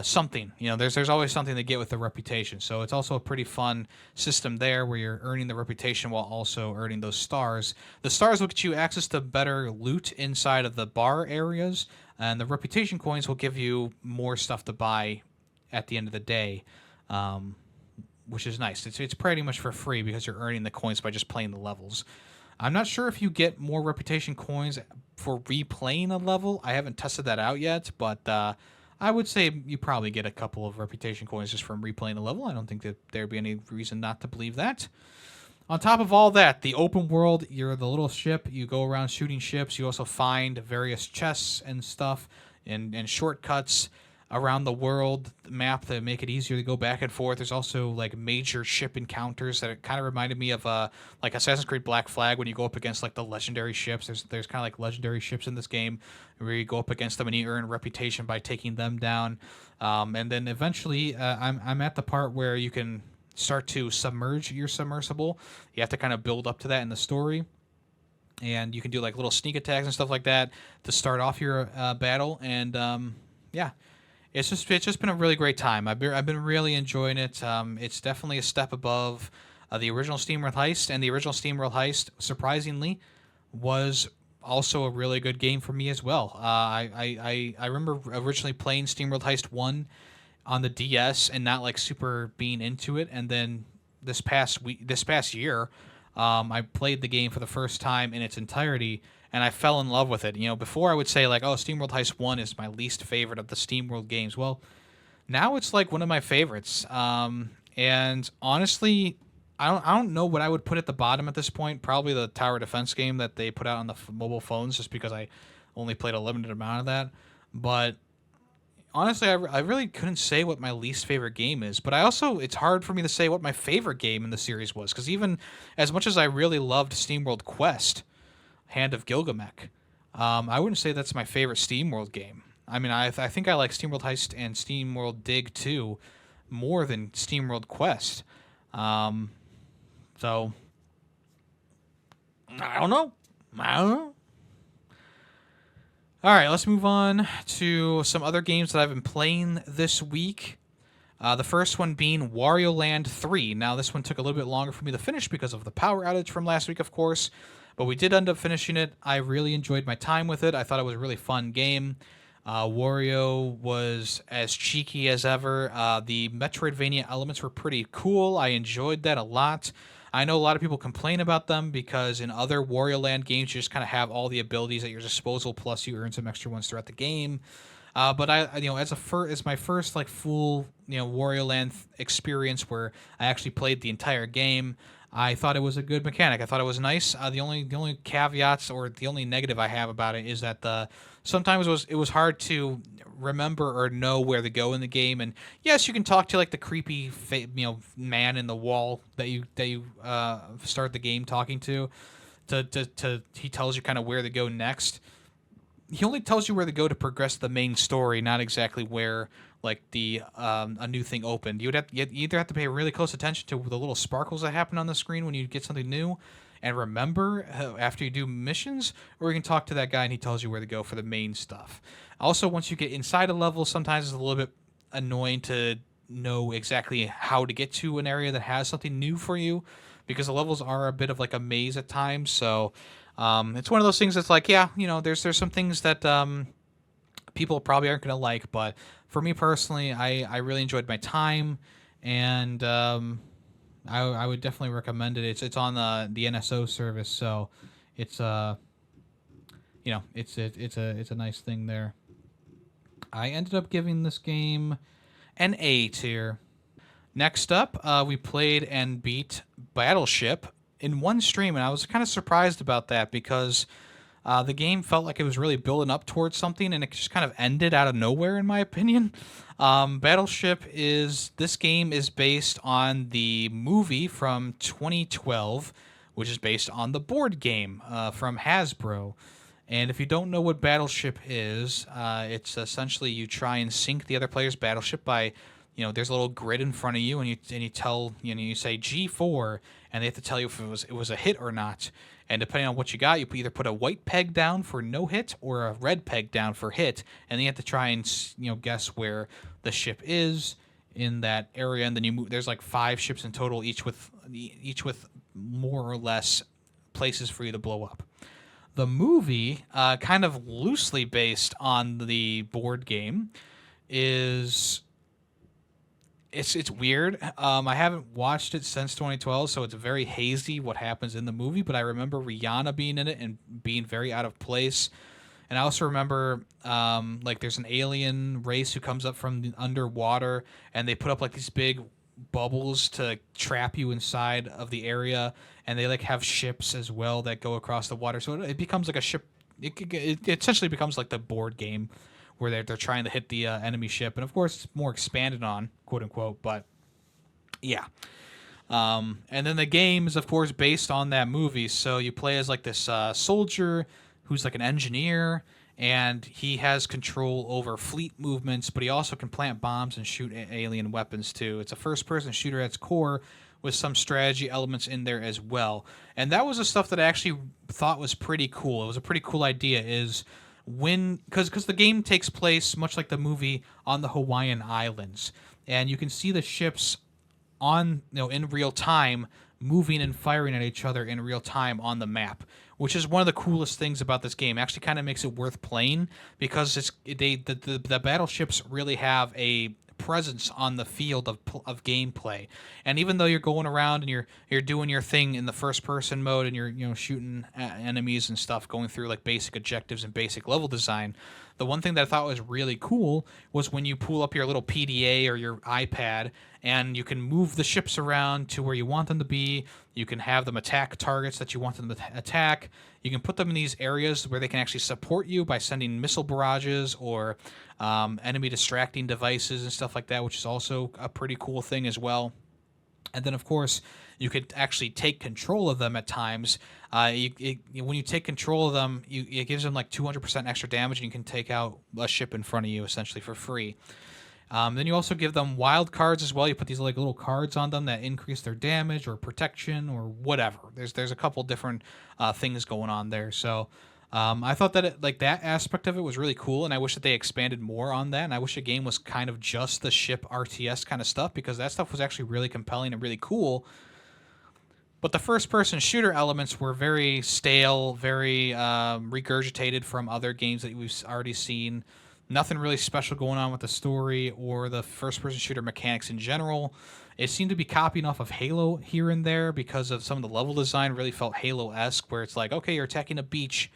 S1: something. There's always something to get with the reputation. So it's also a pretty fun system there where you're earning the reputation while also earning those stars. The stars will get you access to better loot inside of the bar areas, and the reputation coins will give you more stuff to buy at the end of the day, which is nice. It's pretty much for free because you're earning the coins by just playing the levels. I'm not sure if you get more reputation coins for replaying a level. I haven't tested that out yet, but I would say you probably get a couple of reputation coins just from replaying the level. I don't think that there'd be any reason not to believe that. On top of all that, the open world, you're the little ship. You go around shooting ships. You also find various chests and stuff and shortcuts around the world map to make it easier to go back and forth. There's also like major ship encounters that kind of reminded me of like Assassin's Creed Black Flag when you go up against like the legendary ships. There's kind of like legendary ships in this game where you go up against them and you earn reputation by taking them down. And then eventually I'm at the part where you can start to submerge your submersible. You have to kind of build up to that in the story. And you can do like little sneak attacks and stuff like that to start off your battle. And yeah. It's just been a really great time. I've been really enjoying it. It's definitely a step above the original SteamWorld Heist, and the original SteamWorld Heist, surprisingly, was also a really good game for me as well. I remember originally playing SteamWorld Heist 1 on the DS and not like super being into it, and then this past year, I played the game for the first time in its entirety. And I fell in love with it. Before I would say like, oh, SteamWorld Heist 1 is my least favorite of the SteamWorld games. Well, now it's like one of my favorites. And honestly, I don't know what I would put at the bottom at this point. Probably the tower defense game that they put out on the mobile phones, just because I only played a limited amount of that. But honestly, I really couldn't say what my least favorite game is. But it's hard for me to say what my favorite game in the series was, because even as much as I really loved SteamWorld Quest, Hand of Gilgamesh, I wouldn't say that's my favorite SteamWorld game. I mean, I think I like SteamWorld Heist and SteamWorld Dig 2 more than SteamWorld Quest. So, I don't know. All right, let's move on to some other games that I've been playing this week. The first one being Wario Land 3. Now, this one took a little bit longer for me to finish because of the power outage from last week, of course. But we did end up finishing it. I really enjoyed my time with it. I thought it was a really fun game. Wario was as cheeky as ever. The Metroidvania elements were pretty cool. I enjoyed that a lot. I know a lot of people complain about them because in other Wario Land games, you just kind of have all the abilities at your disposal, plus you earn some extra ones throughout the game. But as my first like full Wario Land experience where I actually played the entire game, I thought it was a good mechanic. I thought it was nice. The only caveats or the only negative I have about it is that sometimes it was hard to remember or know where to go in the game. And yes, you can talk to like the creepy man in the wall that you start the game talking to. he tells you kind of where to go next. He only tells you where to go to progress the main story, not exactly where like the a new thing opened. You either have to pay really close attention to the little sparkles that happen on the screen when you get something new, and remember after you do missions, or you can talk to that guy and he tells you where to go for the main stuff. Also, once you get inside a level, sometimes it's a little bit annoying to know exactly how to get to an area that has something new for you, because the levels are a bit of like a maze at times. So it's one of those things that's like, yeah, there's some things that people probably aren't going to like, but for me personally, I really enjoyed my time, and I would definitely recommend it. It's on the NSO service, so it's it's a nice thing there. I ended up giving this game an A tier. Next up, we played and beat Battleship in one stream, and I was kind of surprised about that because the game felt like it was really building up towards something, and it just kind of ended out of nowhere, in my opinion. This game is based on the movie from 2012, which is based on the board game from Hasbro. And if you don't know what Battleship is, it's essentially you try and sink the other player's battleship by, there's a little grid in front of you, and you say G4, and they have to tell you if it was a hit or not. And depending on what you got, you either put a white peg down for no hit or a red peg down for hit, and then you have to try and guess where the ship is in that area. And then you move. There's like 5 ships in total, each with more or less places for you to blow up. The movie, kind of loosely based on the board game, it's weird. I haven't watched it since 2012, so it's very hazy what happens in the movie, but I remember Rihanna being in it and being very out of place. And I also remember like there's an alien race who comes up from the underwater, and they put up like these big bubbles to trap you inside of the area, and they like have ships as well that go across the water, so it becomes like a ship. It essentially becomes like the board game where they're trying to hit the enemy ship, and of course it's more expanded on, quote unquote, but yeah. And then the game is of course based on that movie, so you play as like this soldier who's like an engineer, and he has control over fleet movements, but he also can plant bombs and shoot alien weapons too. It's a first-person shooter at its core, with some strategy elements in there as well. And that was the stuff that I actually thought was pretty cool. It was a pretty cool idea, is because the game takes place much like the movie on the Hawaiian Islands, and you can see the ships on in real time moving and firing at each other in real time on the map, which is one of the coolest things about this game. It actually kind of makes it worth playing, because the battleships really have a presence on the field of gameplay. And even though you're going around and you're doing your thing in the first person mode, and you're shooting at enemies and stuff, going through like basic objectives and basic level design, the one thing that I thought was really cool was when you pull up your little PDA or your iPad, and you can move the ships around to where you want them to be. You can have them attack targets that you want them to attack. You can put them in these areas where they can actually support you by sending missile barrages or enemy distracting devices and stuff like that, which is also a pretty cool thing as well. And then, of course, you could actually take control of them at times. When you take control of them, it gives them like 200% extra damage, and you can take out a ship in front of you essentially for free. Then you also give them wild cards as well. You put these like little cards on them that increase their damage or protection or whatever. There's a couple different things going on there. So I thought that that aspect of it was really cool, and I wish that they expanded more on that. And I wish the game was kind of just the ship RTS kind of stuff, because that stuff was actually really compelling and really cool. But the first-person shooter elements were very stale, very regurgitated from other games that we've already seen. Nothing really special going on with the story or the first-person shooter mechanics in general. It seemed to be copying off of Halo here and there, because of some of the level design really felt Halo-esque, where it's like, okay, you're attacking a beach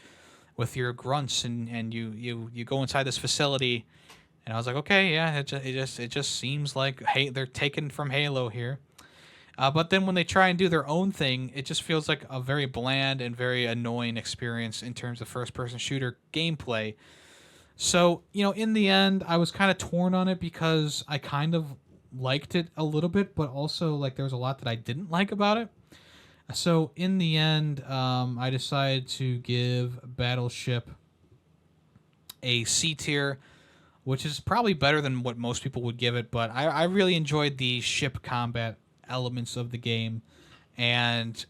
S1: with your grunts, and you go inside this facility, and I was like, okay, yeah, it just seems like they're taken from Halo here. But then when they try and do their own thing, it just feels like a very bland and very annoying experience in terms of first-person shooter gameplay. So, in the end, I was kind of torn on it, because I kind of liked it a little bit, but also like there was a lot that I didn't like about it. So in the end, I decided to give Battleship a C tier, which is probably better than what most people would give it. But I really enjoyed the ship combat elements of the game, and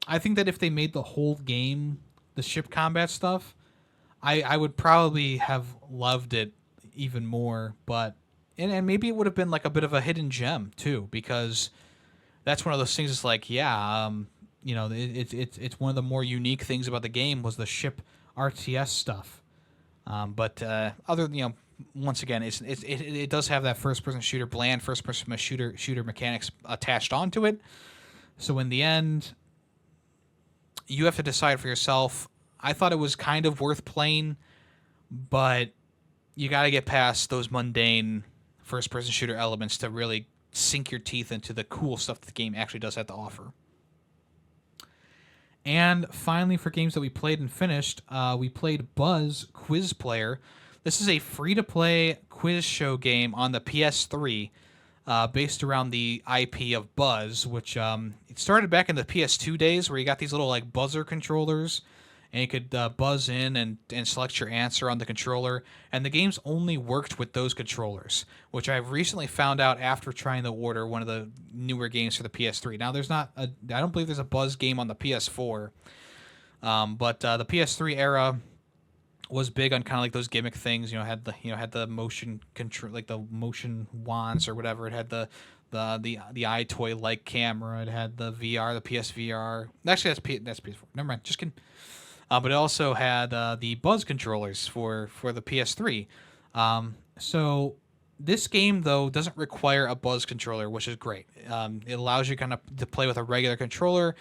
S1: I think that if they made the whole game the ship combat stuff, I would probably have loved it even more. But and maybe it would have been like a bit of a hidden gem too, because that's one of those things. It's like, yeah, it's one of the more unique things about the game was the ship RTS stuff. But other, once again, it does have that first person shooter, bland first person shooter mechanics attached onto it. So in the end, you have to decide for yourself. I thought it was kind of worth playing, but you got to get past those mundane first person shooter elements to really sink your teeth into the cool stuff that the game actually does have to offer. And finally, for games that we played and finished, we played Buzz Quiz Player. This is a free-to-play quiz show game on the PS3, based around the IP of Buzz, which it started back in the PS2 days, where you got these little like buzzer controllers, and you could buzz in and select your answer on the controller. And the games only worked with those controllers, which I've recently found out after trying to order one of the newer games for the PS3. Now, I don't believe there's a Buzz game on the PS4, but the PS3 era was big on kind of like those gimmick things. Had the motion control, like the motion wands or whatever. It had the eye toy like camera. It had the VR, the PSVR. Actually, that's PS4. Never mind. Just kidding. But it also had the Buzz controllers for the PS3. So this game, though, doesn't require a Buzz controller, which is great. It allows you kind of to play with a regular controller.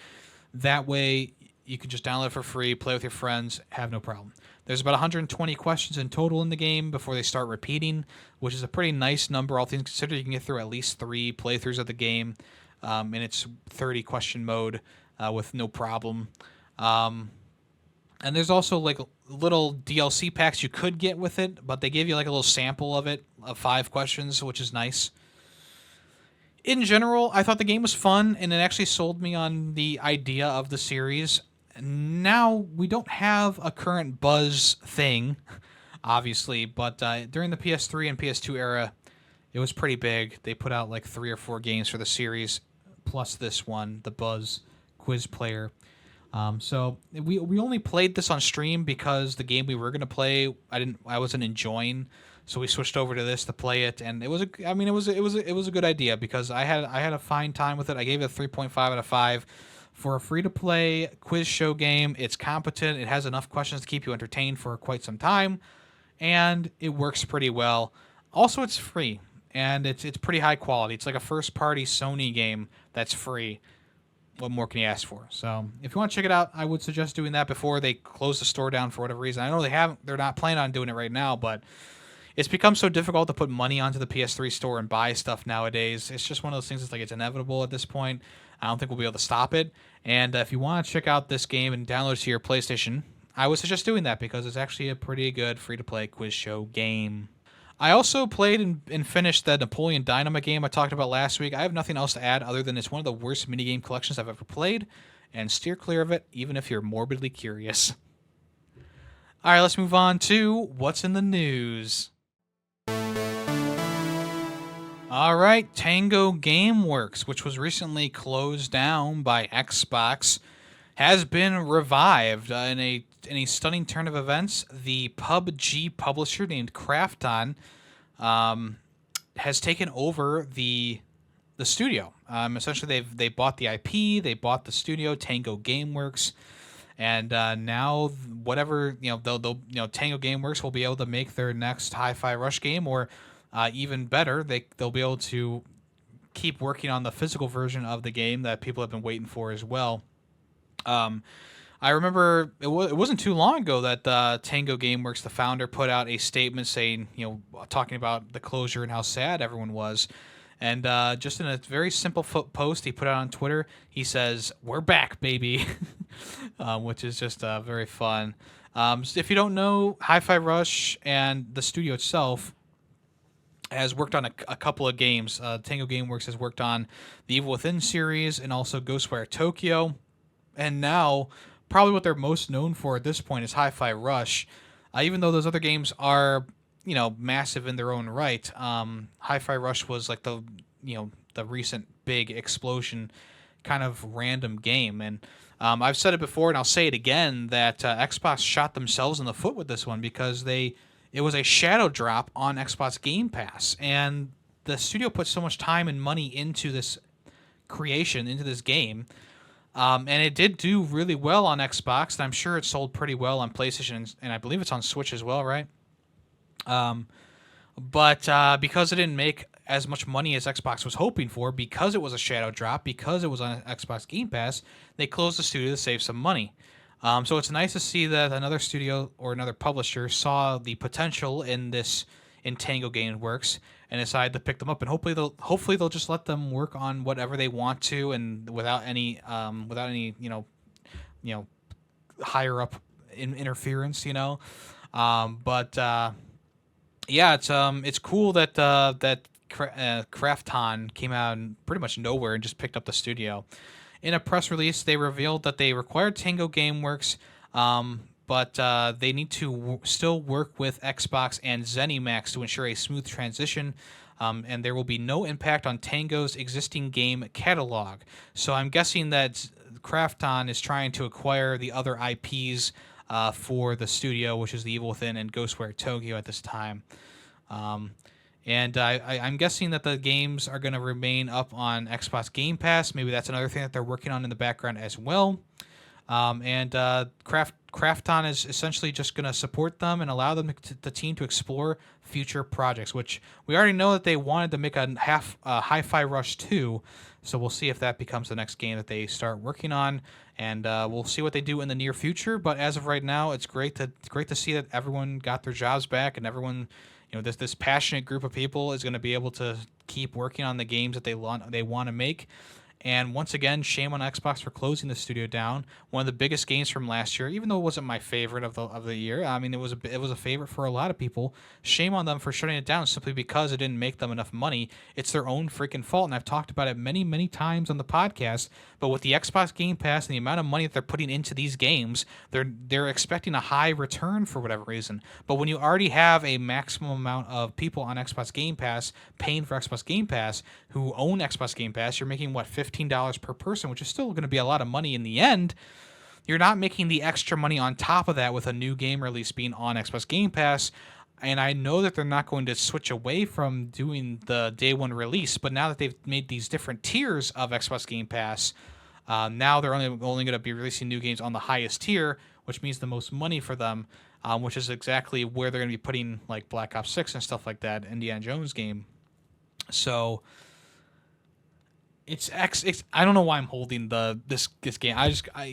S1: That way, you can just download it for free, play with your friends, have no problem. There's about 120 questions in total in the game before they start repeating, which is a pretty nice number, all things considered. You can get through at least 3 playthroughs of the game in its 30 question mode with no problem. And there's also like little DLC packs you could get with it, but they gave you like a little sample of it, of 5 questions, which is nice. In general, I thought the game was fun, and it actually sold me on the idea of the series. Now, we don't have a current Buzz thing, obviously, but during the PS3 and PS2 era, it was pretty big. They put out like 3 or 4 games for the series, plus this one, the Buzz Quiz Player. So we only played this on stream because the game we were gonna play I wasn't enjoying, so we switched over to this to play it, and it was a good idea because I had a fine time with it. I gave it a 3.5 out of 5 for a free to play quiz show game. It's competent. It has enough questions to keep you entertained for quite some time, and it works pretty well. Also, it's free and it's pretty high quality. It's like a first party Sony game that's free. What more can you ask for? So if you want to check it out, I would suggest doing that before they close the store down for whatever reason. I know they're not planning on doing it right now, but it's become so difficult to put money onto the PS3 store and buy stuff nowadays. It's just one of those things that's like it's inevitable at this point. I don't think we'll be able to stop it. And if you want to check out this game and download it to your PlayStation, I would suggest doing that because it's actually a pretty good free-to-play quiz show game. I also played and finished the Napoleon Dynamite game I talked about last week. I have nothing else to add other than it's one of the worst minigame collections I've ever played, and steer clear of it even if you're morbidly curious. All right, let's move on to what's in the news. All right, Tango Gameworks, which was recently closed down by Xbox, has been revived in a stunning turn of events. The PUBG publisher named Krafton has taken over the studio. Essentially, they bought the IP, they bought the studio, Tango Gameworks, and now whatever they'll Tango Gameworks will be able to make their next Hi-Fi Rush game, or even better, they'll be able to keep working on the physical version of the game that people have been waiting for as well. I remember it wasn't too long ago that Tango Gameworks, the founder, put out a statement saying, talking about the closure and how sad everyone was. And just in a very simple post he put out on Twitter, he says, "We're back, baby," which is just very fun. So if you don't know, Hi-Fi Rush and the studio itself has worked on a couple of games. Tango Gameworks has worked on the Evil Within series and also Ghostwire Tokyo. And now, probably what they're most known for at this point is Hi-Fi Rush. Even though those other games are, massive in their own right, Hi-Fi Rush was like the recent big explosion kind of random game. And I've said it before, and I'll say it again, that Xbox shot themselves in the foot with this one because it was a shadow drop on Xbox Game Pass, and the studio put so much time and money into this creation, into this game, and it did do really well on Xbox, and I'm sure it sold pretty well on PlayStation, and I believe it's on Switch as well, right? But because it didn't make as much money as Xbox was hoping for, because it was a shadow drop, because it was on Xbox Game Pass, they closed the studio to save some money. So it's nice to see that another studio or another publisher saw the potential in Tango Gameworks and decided to pick them up, and hopefully they'll just let them work on whatever they want to, and without any higher up interference, but yeah, it's cool that Krafton came out and pretty much nowhere and just picked up the studio. In a press release, they revealed that they required Tango Gameworks, but they need to still work with Xbox and ZeniMax to ensure a smooth transition, and there will be no impact on Tango's existing game catalog. So I'm guessing that Krafton is trying to acquire the other IPs for the studio, which is The Evil Within and Ghostwire Tokyo at this time. And I'm guessing that the games are going to remain up on Xbox Game Pass. Maybe that's another thing that they're working on in the background as well. And Krafton is essentially just going to support them and allow them the team to explore future projects, which we already know that they wanted to make a Hi-Fi Rush 2. So we'll see if that becomes the next game that they start working on, and we'll see what they do in the near future. But as of right now, it's great to see that everyone got their jobs back, and everyone, this passionate group of people is going to be able to keep working on the games that they want to make. And once again, shame on Xbox for closing the studio down. One of the biggest games from last year, even though it wasn't my favorite of the year. I mean, it was a favorite for a lot of people. Shame on them for shutting it down simply because it didn't make them enough money. It's their own freaking fault, and I've talked about it many, many times on the podcast. But with the Xbox Game Pass and the amount of money that they're putting into these games, they're expecting a high return for whatever reason. But when you already have a maximum amount of people on Xbox Game Pass paying for Xbox Game Pass who own Xbox Game Pass, you're making what, $15 per person, which is still going to be a lot of money in the end. You're not making the extra money on top of that with a new game release being on Xbox Game Pass. And I know that they're not going to switch away from doing the day one release, but now that they've made these different tiers of Xbox Game Pass, now they're only going to be releasing new games on the highest tier, which means the most money for them, which is exactly where they're going to be putting like Black Ops 6 and stuff like that, Indiana Jones game. So it's I don't know why I'm holding this game.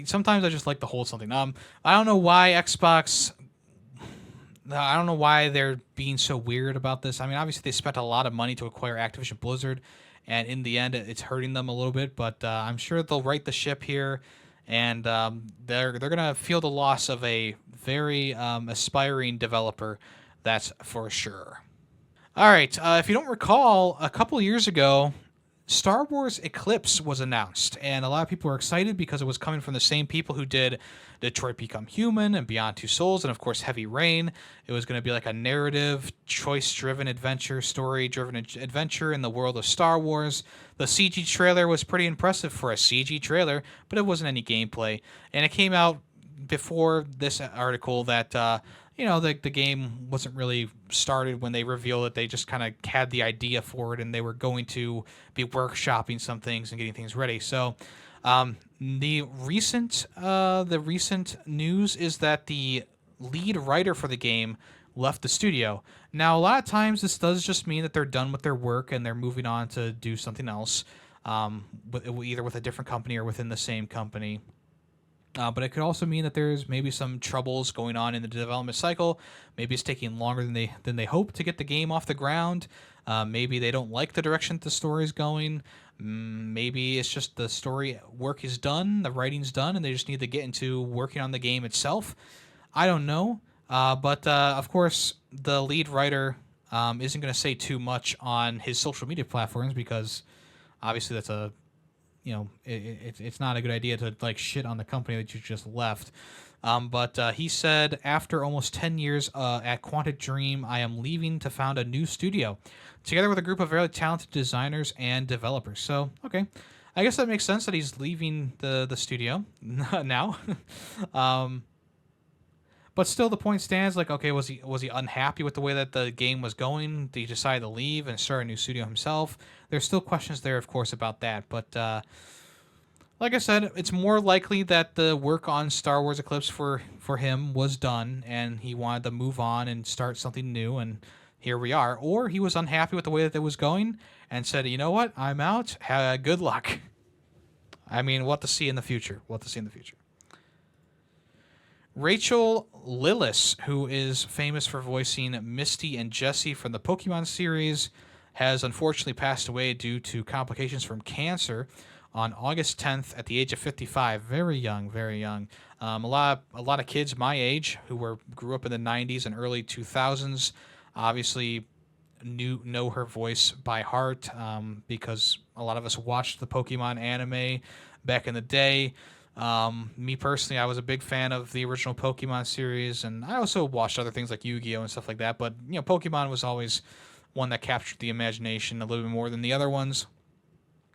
S1: Sometimes I just like to hold something. I don't know why Xbox. I don't know why they're being so weird about this. I mean, obviously they spent a lot of money to acquire Activision Blizzard, and in the end, it's hurting them a little bit. But I'm sure they'll right the ship here, and they're gonna feel the loss of a very aspiring developer. That's for sure. All right. If you don't recall, a couple years ago, Star Wars Eclipse was announced, and a lot of people were excited because it was coming from the same people who did Detroit Become Human and Beyond Two Souls, and of course Heavy Rain. It was going to be like a narrative, choice-driven adventure, story-driven adventure in the world of Star Wars. The CG trailer was pretty impressive for a CG trailer, but it wasn't any gameplay, and it came out before this article that the game wasn't really started when they revealed it. They just kind of had the idea for it, and they were going to be workshopping some things and getting things ready. So the recent news is that the lead writer for the game left the studio. Now, a lot of times this does just mean that they're done with their work and they're moving on to do something else, either with a different company or within the same company. But it could also mean that there's maybe some troubles going on in the development cycle. Maybe it's taking longer than they hope to get the game off the ground. Maybe they don't like the direction that the story is going. Maybe it's just the story work is done, the writing's done, and they just need to get into working on the game itself. I don't know. But of course, the lead writer isn't going to say too much on his social media platforms because obviously that's a, it's not a good idea to like shit on the company that you just left. But he said, after almost 10 years at Quantic Dream, I am leaving to found a new studio, together with a group of very talented designers and developers. So, okay, I guess that makes sense that he's leaving the studio now. But still, the point stands. Like, okay, was he unhappy with the way that the game was going? Did he decide to leave and start a new studio himself? There's still questions there, of course, about that. But like I said, it's more likely that the work on Star Wars Eclipse for him was done, and he wanted to move on and start something new, and here we are. Or he was unhappy with the way that it was going and said, you know what, I'm out. Good luck. I mean, what to see in the future. Racheal Lillis, who is famous for voicing Misty and Jessie from the Pokemon series, has unfortunately passed away due to complications from cancer on August 10th at the age of 55. Very young, very young. A lot of kids my age who grew up in the 90s and early 2000s obviously know her voice by heart because a lot of us watched the Pokemon anime back in the day. Me personally, I was a big fan of the original Pokemon series, and I also watched other things like Yu-Gi-Oh! And stuff like that, but Pokemon was always one that captured the imagination a little bit more than the other ones.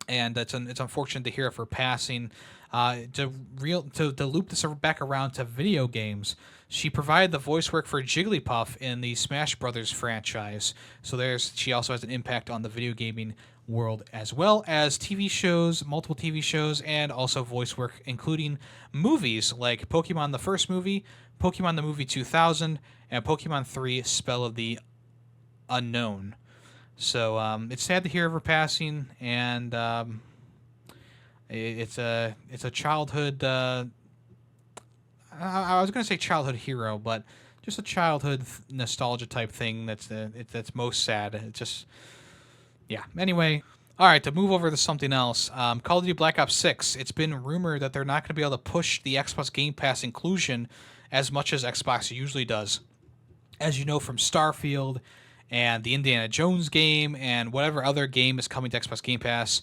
S1: And it's unfortunate to hear of her passing. To loop this back around to video games, she provided the voice work for Jigglypuff in the Smash Brothers franchise. So she also has an impact on the video gaming world, as well as TV shows, multiple TV shows, and also voice work, including movies like Pokemon the first movie, Pokemon the movie 2000, and Pokemon 3 Spell of the Unknown. So it's sad to hear of her passing, and it's a childhood. I was going to say childhood hero, but just a childhood nostalgia type thing. That's most sad. It's just, yeah. Anyway, all right. To move over to something else, Call of Duty Black Ops 6. It's been rumored that they're not going to be able to push the Xbox Game Pass inclusion as much as Xbox usually does, as you know from Starfield and the Indiana Jones game and whatever other game is coming to Xbox Game Pass.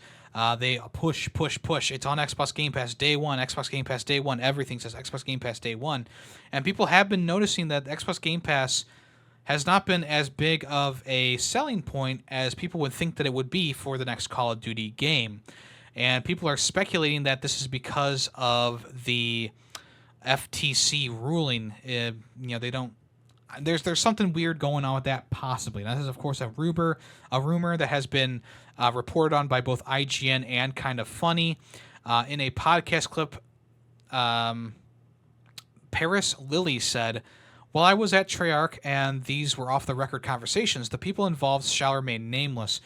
S1: They push. It's on Xbox Game Pass day one. Xbox Game Pass day one. Everything says Xbox Game Pass day one. And people have been noticing that Xbox Game Pass has not been as big of a selling point as people would think that it would be for the next Call of Duty game. And people are speculating that this is because of the FTC ruling. They don't. There's something weird going on with that, possibly. Now, this is, of course, a rumor that has been reported on by both IGN and Kind of Funny. In a podcast clip, Paris Lilly said, "While I was at Treyarch and these were off-the-record conversations, the people involved shall remain nameless.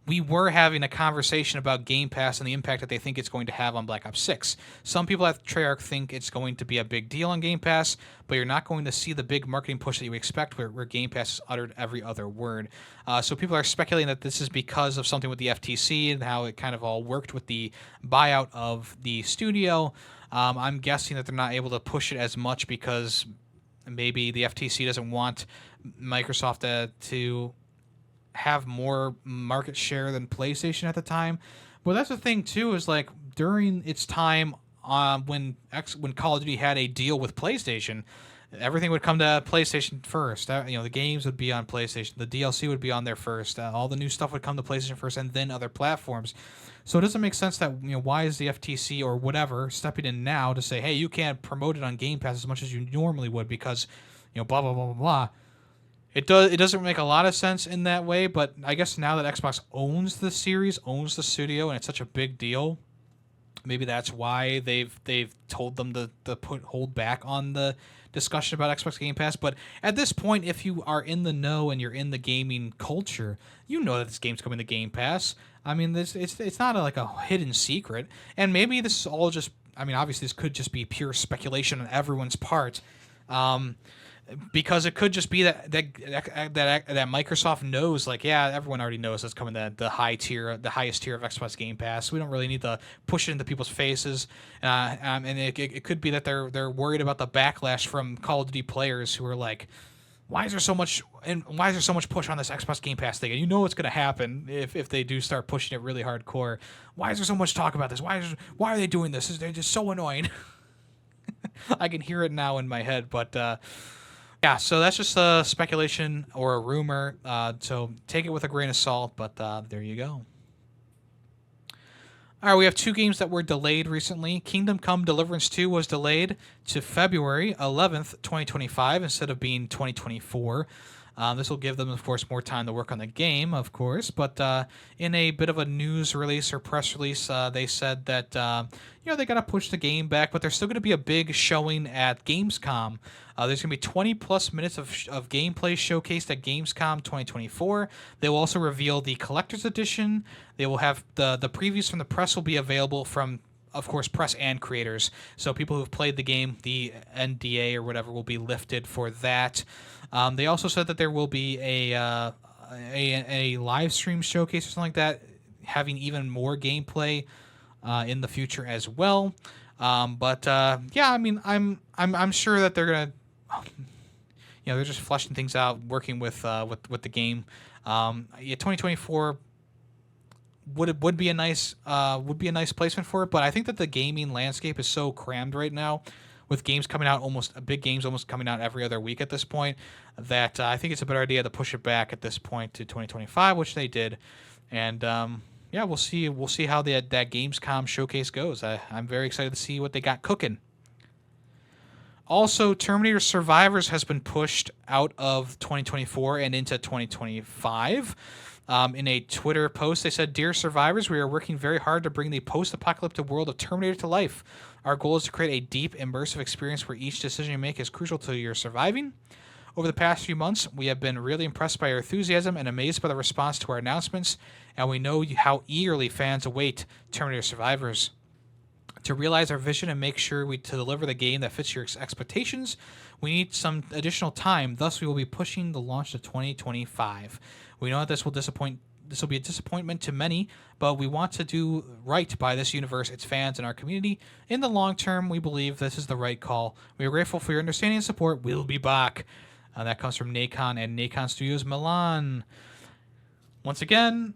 S1: We were having a conversation about Game Pass and the impact that they think it's going to have on Black Ops 6. Some people at Treyarch think it's going to be a big deal on Game Pass, but you're not going to see the big marketing push that you expect where Game Pass is uttered every other word. So people are speculating that this is because of something with the FTC and how it kind of all worked with the buyout of the studio. I'm guessing that they're not able to push it as much because maybe the FTC doesn't want Microsoft to have more market share than PlayStation at the time. But that's the thing too, is like during its time when Call of Duty had a deal with PlayStation, everything would come to PlayStation first. The games would be on PlayStation, the DLC would be on there first, all the new stuff would come to PlayStation first, and then other platforms. So it doesn't make sense that why is the FTC or whatever stepping in now to say, hey, you can't promote it on Game Pass as much as you normally would because blah blah blah blah blah. It doesn't make a lot of sense in that way, but I guess now that Xbox owns the series, owns the studio, and it's such a big deal, maybe that's why they've told them to hold back on the discussion about Xbox Game Pass. But at this point, if you are in the know and you're in the gaming culture, you know that this game's coming to Game Pass. I mean, it's not like a hidden secret, and maybe this is all just. I mean, obviously, this could just be pure speculation on everyone's part. Because it could just be that Microsoft knows, like, yeah, everyone already knows it's coming to the highest tier of Xbox Game Pass. We don't really need to push it into people's faces, and it could be that they're worried about the backlash from Call of Duty players who are like, why is there so much push on this Xbox Game Pass thing? And you know what's going to happen if they do start pushing it really hardcore. Why is there so much talk about this? Why are they doing this? They're just so annoying. I can hear it now in my head, but. Yeah, so that's just a speculation or a rumor, so take it with a grain of salt, but there you go. All right, we have 2 games that were delayed recently. Kingdom Come Deliverance 2 was delayed to February 11th, 2025, instead of being 2024. This will give them, of course, more time to work on the game, of course. But in a bit of a news release or press release, they said that they got to push the game back, but there's still going to be a big showing at Gamescom. There's going to be 20 plus minutes of gameplay showcased at Gamescom 2024. They will also reveal the collector's edition. They will have the previews from the press will be available from, of course, press and creators. So people who've played the game, the NDA or whatever will be lifted for that. They also said that there will be a live stream showcase or something like that, having even more gameplay in the future as well. Yeah, I mean, I'm sure that they're gonna, they're just fleshing things out, working with the game. 2024 would be a nice placement for it, but I think that the gaming landscape is so crammed right now, with games coming out big games almost coming out every other week at this point, that I think it's a better idea to push it back at this point to 2025, which they did, and we'll see how that Gamescom showcase goes. I'm very excited to see what they got cooking. Also, Terminator Survivors has been pushed out of 2024 and into 2025. In a Twitter post, they said, "Dear survivors, we are working very hard to bring the post-apocalyptic world of Terminator to life. Our goal is to create a deep, immersive experience where each decision you make is crucial to your surviving. Over the past few months, we have been really impressed by your enthusiasm and amazed by the response to our announcements, and we know how eagerly fans await Terminator Survivors. To realize our vision and make sure to deliver the game that fits your expectations, we need some additional time. Thus, we will be pushing the launch to 2025. We know that this will be a disappointment to many, but we want to do right by this universe, its fans, and our community. In the long term, we believe this is the right call. We are grateful for your understanding and support. We'll be back." That comes from Nacon and Nacon Studios Milan. Once again,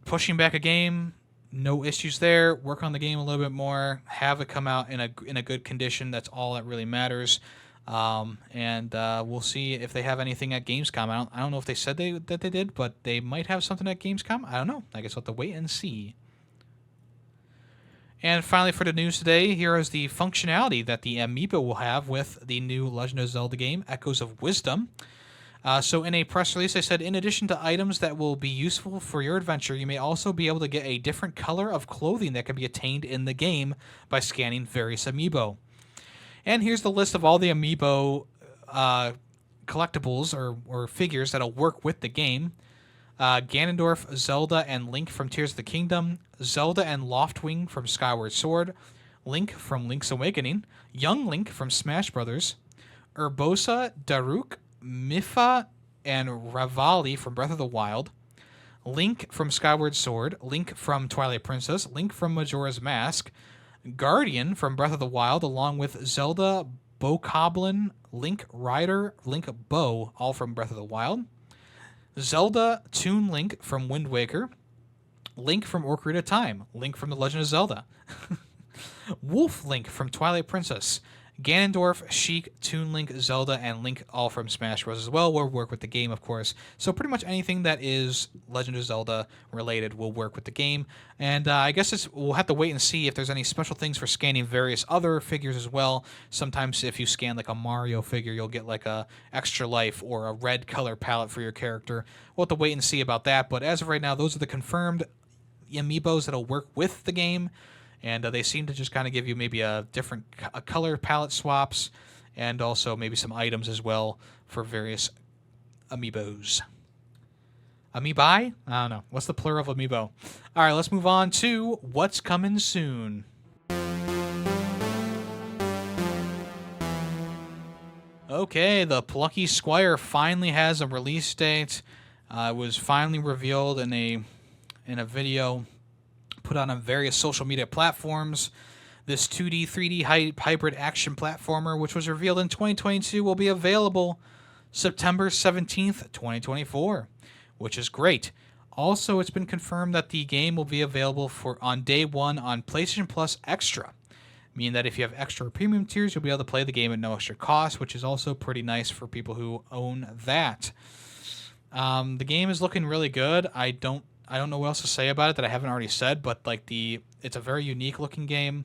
S1: pushing back a game. No issues there. Work on the game a little bit more. Have it come out in a good condition. That's all that really matters. We'll see if they have anything at Gamescom. I don't know if they said that they did, but they might have something at Gamescom. I don't know. I guess we'll have to wait and see. And finally, for the news today, here is the functionality that the Amiibo will have with the new Legend of Zelda game, Echoes of Wisdom. So in a press release, they said, in addition to items that will be useful for your adventure, you may also be able to get a different color of clothing that can be attained in the game by scanning various Amiibo. And here's the list of all the Amiibo collectibles or figures that'll work with the game. Ganondorf, Zelda, and Link from Tears of the Kingdom, Zelda and Loftwing from Skyward Sword, Link from Link's Awakening, Young Link from Smash Bros., Urbosa, Daruk, Mipha, and Revali from Breath of the Wild, Link from Skyward Sword, Link from Twilight Princess, Link from Majora's Mask, Guardian from Breath of the Wild, along with Zelda, Bokoblin, Link Rider, Link Bow, all from Breath of the Wild, Zelda Toon Link from Wind Waker, Link from Ocarina of Time, Link from The Legend of Zelda, Wolf Link from Twilight Princess, Ganondorf, Sheik, Toon Link, Zelda, and Link, all from Smash Bros. As well, will work with the game, of course. So pretty much anything that is Legend of Zelda related will work with the game. And I guess we'll have to wait and see if there's any special things for scanning various other figures as well. Sometimes if you scan like a Mario figure, you'll get like a extra life or a red color palette for your character. We'll have to wait and see about that. But as of right now, those are the confirmed Amiibos that'll work with the game. And they seem to just kind of give you maybe a different color palette swaps and also maybe some items as well for various Amiibos. Amiibi? I don't know. What's the plural of Amiibo? All right, let's move on to what's coming soon. Okay, the Plucky Squire finally has a release date. It was finally revealed in a video put on various social media platforms. This 2D, 3D hybrid action platformer, which was revealed in 2022, will be available September 17th, 2024, which is great. Also, it's been confirmed that the game will be available on day one on PlayStation Plus Extra, meaning that if you have extra premium tiers, you'll be able to play the game at no extra cost, which is also pretty nice for people who own that. The game is looking really good. I don't know what else to say about it that I haven't already said, but it's a very unique looking game.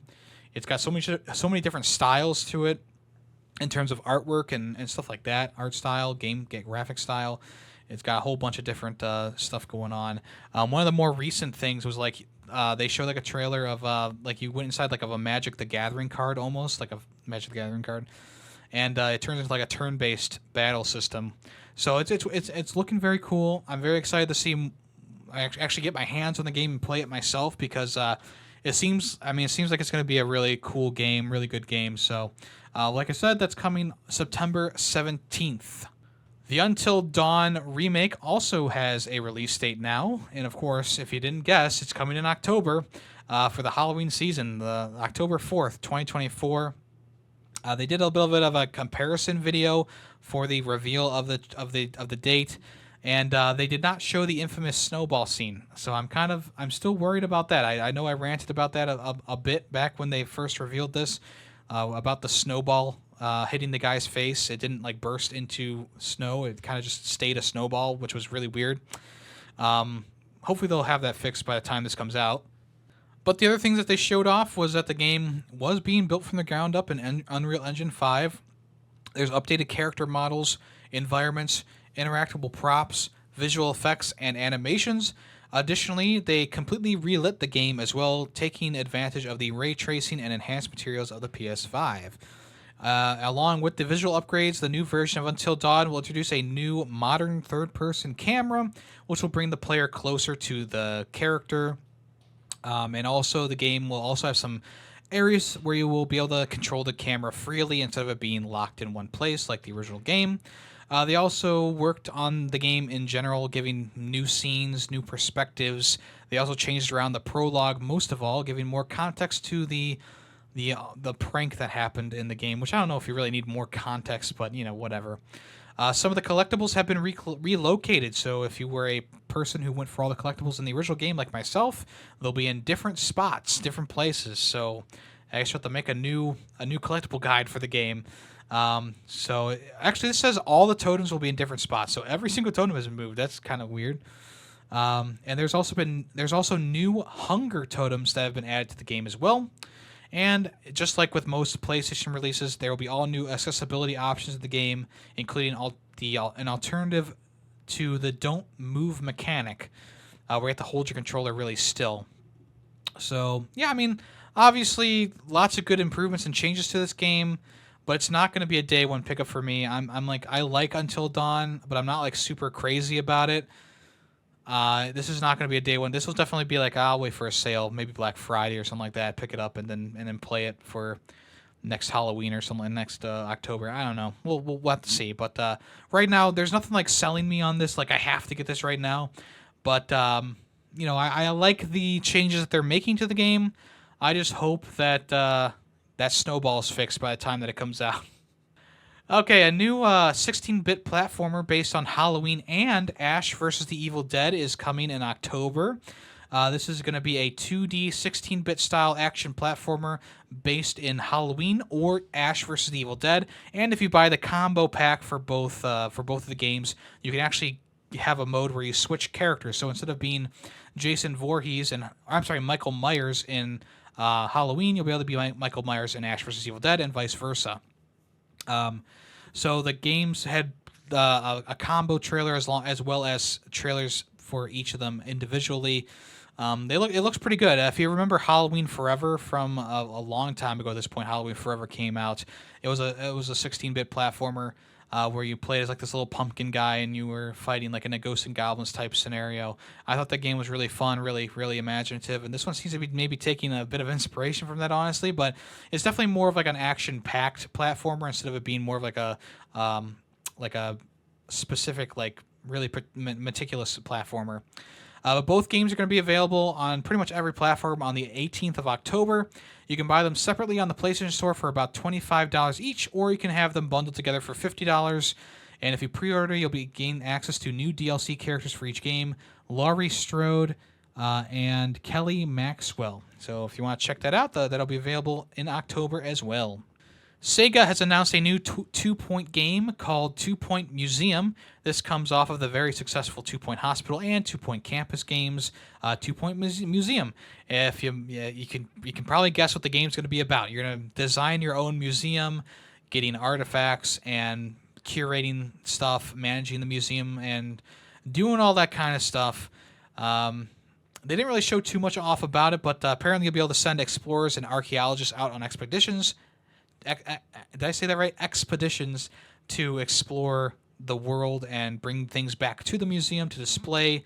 S1: It's got so many different styles to it in terms of artwork and stuff like that, art style, graphic style. It's got a whole bunch of different stuff going on. One of the more recent things was they showed a trailer of you went inside of a Magic the Gathering card, almost like a Magic the Gathering card, and it turns into a turn-based battle system. So it's looking very cool. I'm very excited to see actually get my hands on the game and play it myself because it seems like it's going to be a really cool game, really good game. So like I said, that's coming September 17th. The Until Dawn remake also has a release date now, and of course, if you didn't guess, it's coming in October for the Halloween season, the October 4th, 2024. They did a little bit of a comparison video for the reveal of the date, and they did not show the infamous snowball scene. So I'm still worried about that. I know I ranted about that a bit back when they first revealed this about the snowball hitting the guy's face. It didn't burst into snow. It kind of just stayed a snowball, which was really weird. Hopefully they'll have that fixed by the time this comes out. But the other things that they showed off was that the game was being built from the ground up in Unreal Engine 5. There's updated character models, environments, interactable props, visual effects, and animations. Additionally, they completely relit the game as well, taking advantage of the ray tracing and enhanced materials of the PS5. Along with the visual upgrades, the new version of Until Dawn will introduce a new modern third-person camera, which will bring the player closer to the character. And also, the game will also have some areas where you will be able to control the camera freely instead of it being locked in one place like the original game. They also worked on the game in general, giving new scenes, new perspectives. They also changed around the prologue, most of all, giving more context to the prank that happened in the game, which I don't know if you really need more context, but whatever. Some of the collectibles have been relocated, so if you were a person who went for all the collectibles in the original game, like myself, they'll be in different spots, different places. So I guess you have to make a new collectible guide for the game. So actually, this says all the totems will be in different spots, so every single totem has been moved. That's kind of weird. And there's also new hunger totems that have been added to the game as well. And just like with most PlayStation releases, there will be all new accessibility options in the game, including an alternative to the don't move mechanic, where you have to hold your controller really still. So yeah, obviously lots of good improvements and changes to this game, but it's not going to be a day one pickup for me. I like Until Dawn, but I'm not super crazy about it. This is not going to be a day one. This will definitely be I'll wait for a sale, maybe Black Friday or something like that, pick it up and then play it for next Halloween or something, next October. I don't know. We'll have to see. But right now, there's nothing selling me on this. I have to get this right now. But I like the changes that they're making to the game. I just hope that that snowball's fixed by the time that it comes out. Okay, a new 16-bit platformer based on Halloween and Ash vs. the Evil Dead is coming in October. This is going to be a 2D 16-bit style action platformer based in Halloween or Ash vs. the Evil Dead. And if you buy the combo pack for both of the games, you can actually have a mode where you switch characters. So instead of being Michael Myers in Halloween, you'll be able to be Michael Myers in Ash vs. Evil Dead, and vice versa. So the games had a combo trailer as well as trailers for each of them individually. It looks pretty good. If you remember Halloween Forever from a long time ago, at this point, Halloween Forever came out. It was a 16-bit platformer where you played as like this little pumpkin guy and you were fighting like in a Ghosts and Goblins type scenario. I thought that game was really fun, really imaginative, and this one seems to be maybe taking a bit of inspiration from that, honestly. But it's definitely more of like an action-packed platformer instead of it being more of like a specific like really meticulous platformer. But both games are going to be available on pretty much every platform on the 18th of October. You can buy them separately on the PlayStation Store for about $25 each, or you can have them bundled together for $50. And if you pre-order, you'll be gain access to new DLC characters for each game: Laurie Strode and Kelly Maxwell. So if you want to check that out, that'll be available in October as well. Sega has announced a new two-point game called 2 Point Museum. This comes off of the very successful 2 Point Hospital and 2 Point Campus games. 2 Point Museum. If you can probably guess what the game's going to be about. You're going to design your own museum, getting artifacts and curating stuff, managing the museum, and doing all that kind of stuff. They didn't really show too much off about it, but apparently you'll be able to send explorers and archaeologists out on expeditions. Did I say that right? Expeditions to explore the world and bring things back to the museum to display.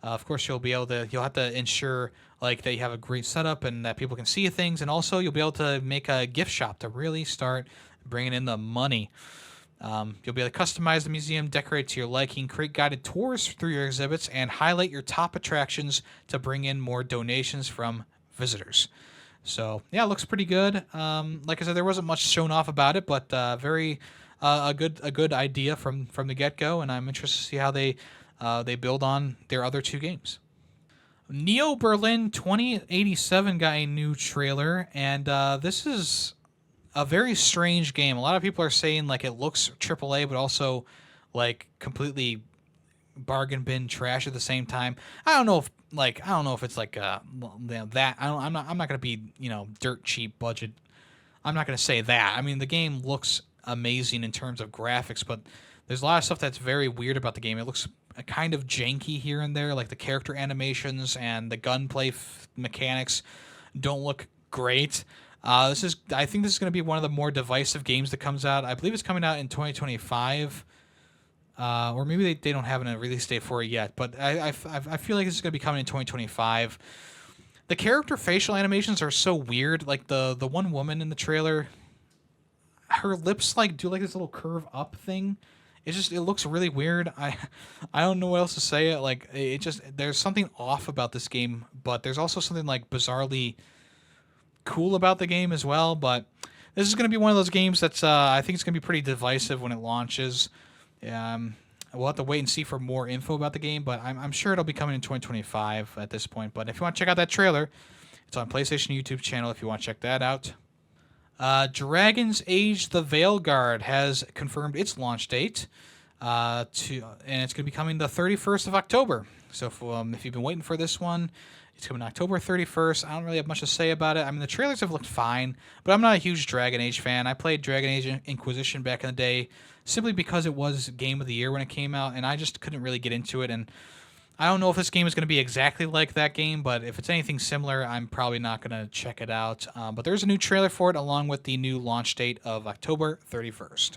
S1: Of course, you'll have to ensure like that you have a great setup and that people can see things, and also you'll be able to make a gift shop to really start bringing in the money. You'll be able to customize the museum, decorate to your liking, create guided tours through your exhibits, and highlight your top attractions to bring in more donations from visitors. So yeah, it looks pretty good. Like I said, there wasn't much shown off about it, but a good idea from the get go, and I'm interested to see how they build on their other two games. Neo Berlin 2087 got a new trailer, and this is a very strange game. A lot of people are saying like it looks AAA, but also like completely bargain bin trash at the same time. I don't know if it's like that. I'm not gonna be dirt cheap budget. I'm not gonna say that. I mean, the game looks amazing in terms of graphics, but there's a lot of stuff that's very weird about the game. It looks kind of janky here and there, like the character animations and the gunplay mechanics don't look great. I think this is going to be one of the more divisive games that comes out. I believe it's coming out in 2025. Or maybe they don't have a release date for it yet, but I feel like this is going to be coming in 2025. The character facial animations are so weird. Like the one woman in the trailer, her lips like do like this little curve up thing. It looks really weird. I don't know what else to say. Like there's something off about this game, but there's also something like bizarrely cool about the game as well. But this is going to be one of those games that's I think it's going to be pretty divisive when it launches. We'll have to wait and see for more info about the game, but I'm sure it'll be coming in 2025 at this point. But if you want to check out that trailer, it's on PlayStation YouTube channel if you want to check that out. Dragon's Age: The Veilguard has confirmed its launch date, and it's going to be coming the 31st of October. So if you've been waiting for this one, it's coming October 31st. I don't really have much to say about it. I mean, the trailers have looked fine, but I'm not a huge Dragon Age fan. I played Dragon Age Inquisition back in the day simply because it was Game of the Year when it came out, and I just couldn't really get into it. And I don't know if this game is going to be exactly like that game, but if it's anything similar, I'm probably not going to check it out. But there's a new trailer for it along with the new launch date of October 31st.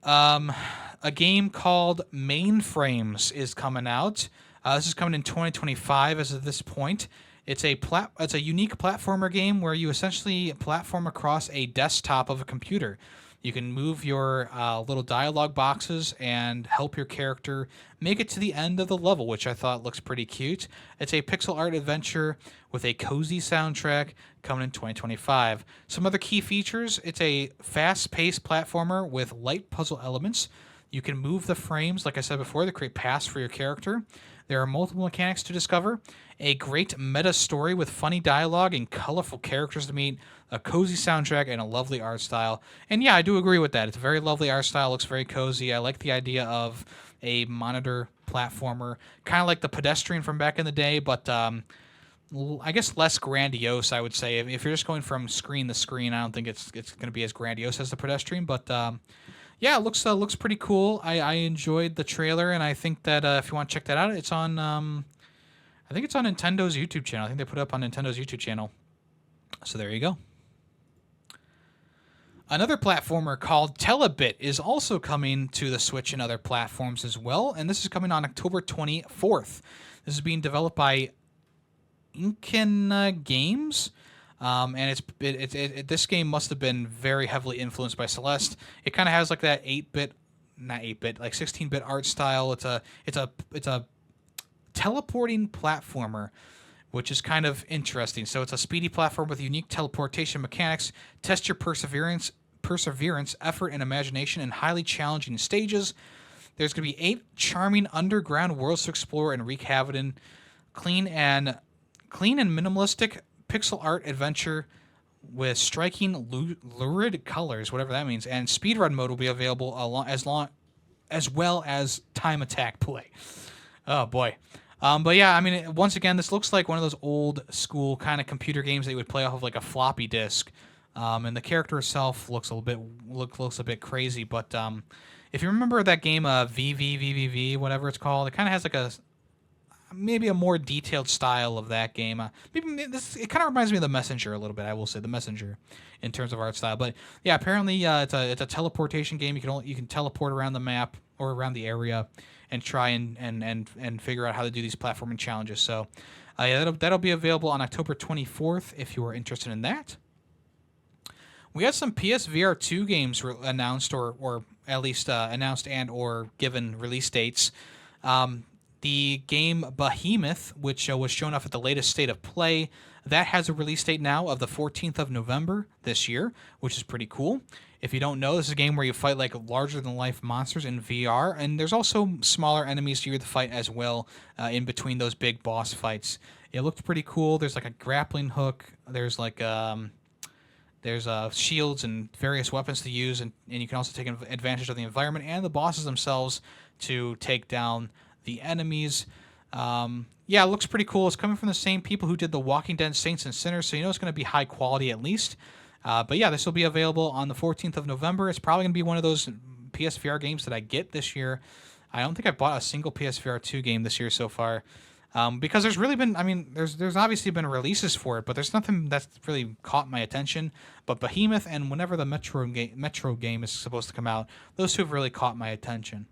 S1: A game called Mainframes is coming out. This is coming in 2025 as of this point. It's a unique platformer game where you essentially platform across a desktop of a computer. You can move your little dialogue boxes and help your character make it to the end of the level, which I thought looks pretty cute. It's a pixel art adventure with a cozy soundtrack coming in 2025. Some other key features: it's a fast-paced platformer with light puzzle elements. You can move the frames, like I said before, to create paths for your character. There are multiple mechanics to discover, a great meta story with funny dialogue and colorful characters to meet, a cozy soundtrack, and a lovely art style. And yeah, I do agree with that. It's a very lovely art style, looks very cozy. I like the idea of a monitor platformer, kind of like the Pedestrian from back in the day, but I guess less grandiose, I would say. If you're just going from screen to screen, I don't think it's going to be as grandiose as the Pedestrian, but yeah, it looks pretty cool. I enjoyed the trailer, and I think that if you want to check that out, it's on. I think it's on Nintendo's YouTube channel. I think they put it up on Nintendo's YouTube channel. So there you go. Another platformer called Telebit is also coming to the Switch and other platforms as well, and this is coming on October 24th. This is being developed by Tango Games, and this game must have been very heavily influenced by Celeste. It kind of has like that 8-bit, not 8-bit, like 16-bit art style. It's a teleporting platformer, which is kind of interesting. So it's a speedy platform with unique teleportation mechanics. Test your perseverance, effort, and imagination in highly challenging stages. There's going to be 8 charming underground worlds to explore and wreak havoc in. Clean and minimalistic pixel art adventure with striking lurid colors, whatever that means. And speedrun mode will be available as well as time attack play. Oh boy. But yeah, I mean, once again, this looks like one of those old school kind of computer games that you would play off of like a floppy disk. And the character itself looks a bit crazy. But if you remember that game, VVVVV, whatever it's called, it kind of has like maybe a more detailed style of that game. It kind of reminds me of The Messenger a little bit. I will say The Messenger in terms of art style. But yeah, apparently it's a teleportation game. You can teleport around the map or around the area and try and figure out how to do these platforming challenges. So yeah, that'll be available on October 24th if you are interested in that. We had some PSVR 2 games announced, or at least announced and or given release dates. The game Behemoth, which was shown off at the latest State of Play, that has a release date now of the 14th of November this year, which is pretty cool. If you don't know, this is a game where you fight like larger-than-life monsters in VR, and there's also smaller enemies to fight as well in between those big boss fights. It looked pretty cool. There's like a grappling hook. There's like shields and various weapons to use, and you can also take advantage of the environment and the bosses themselves to take down the enemies. Yeah, it looks pretty cool. It's coming from the same people who did The Walking Dead Saints and Sinners, so you know it's going to be high quality at least. But yeah, this will be available on the 14th of November. It's probably going to be one of those PSVR games that I get this year. I don't think I bought a single PSVR 2 game this year so far. Because there's really been, there's obviously been releases for it, but there's nothing that's really caught my attention. But Behemoth and whenever the Metro game is supposed to come out, those two have really caught my attention.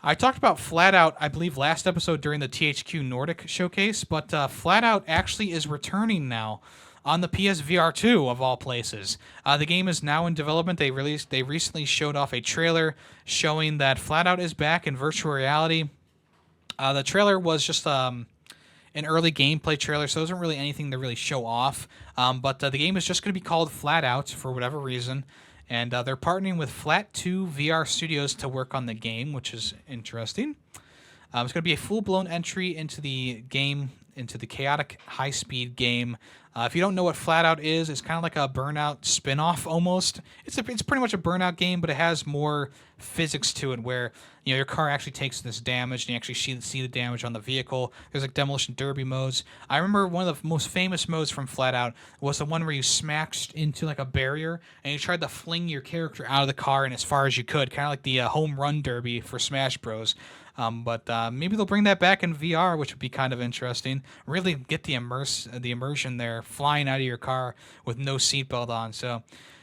S1: I talked about Flatout, I believe, last episode during the THQ Nordic showcase, but Flatout actually is returning now on the PSVR 2 of all places. The game is now in development. They recently showed off a trailer showing that Flatout is back in virtual reality. The trailer was just an early gameplay trailer, so it wasn't really anything to really show off. But the game is just going to be called Flatout for whatever reason. And they're partnering with Flat2 VR Studios to work on the game, which is interesting. It's going to be a full-blown entry into the game, into the chaotic high-speed game. If you don't know what Flatout is, it's kind of like a Burnout spin-off almost. It's pretty much a Burnout game, but it has more physics to it where your car actually takes this damage and you actually see the damage on the vehicle. There's like demolition derby modes. I remember one of the most famous modes from Flatout was the one where you smashed into like a barrier and you tried to fling your character out of the car and as far as you could, kind of like the home run derby for Smash Bros. But maybe they'll bring that back in VR, which would be kind of interesting. Really get the immersion there, flying out of your car with no seatbelt on. So,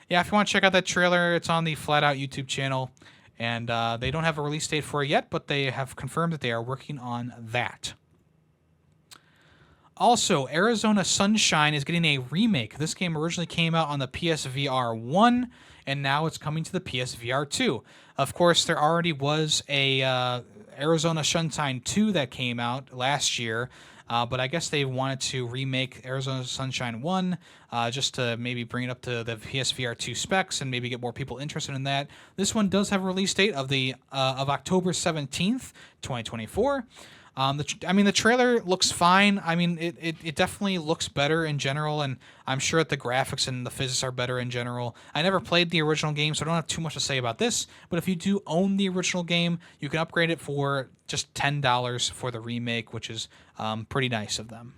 S1: yeah, if you want to check out that trailer, it's on the Flatout YouTube channel. And they don't have a release date for it yet, but they have confirmed that they are working on that. Also, Arizona Sunshine is getting a remake. This game originally came out on the PSVR 1, and now it's coming to the PSVR 2. Of course, there already was a Arizona Sunshine 2 that came out last year, but I guess they wanted to remake Arizona Sunshine 1 just to maybe bring it up to the PSVR 2 specs and maybe get more people interested in that. This one does have a release date of October 17th, 2024. The trailer looks fine. It definitely looks better in general, and I'm sure that the graphics and the physics are better in general. I never played the original game, so I don't have too much to say about this, but if you do own the original game, you can upgrade it for just $10 for the remake, which is pretty nice of them.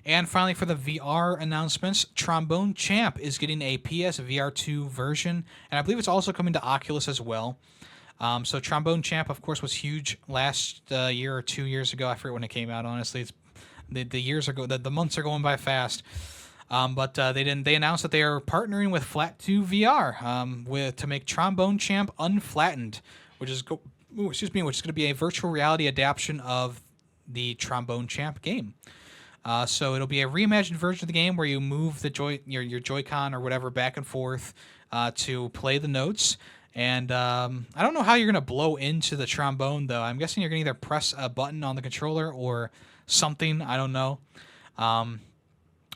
S1: And finally, for the VR announcements, Trombone Champ is getting a PSVR 2 version, and I believe it's also coming to Oculus as well. So Trombone Champ, of course, was huge last year or 2 years ago. I forget when it came out. Honestly, it's the years are the months are going by fast. But they announced that they are partnering with Flat2 VR to make Trombone Champ Unflattened, which is going to be a virtual reality adaptation of the Trombone Champ game. So it'll be a reimagined version of the game where you move your Joy-Con or whatever back and forth to play the notes. And I don't know how you're going to blow into the trombone, though. I'm guessing you're going to either press a button on the controller or something. I don't know.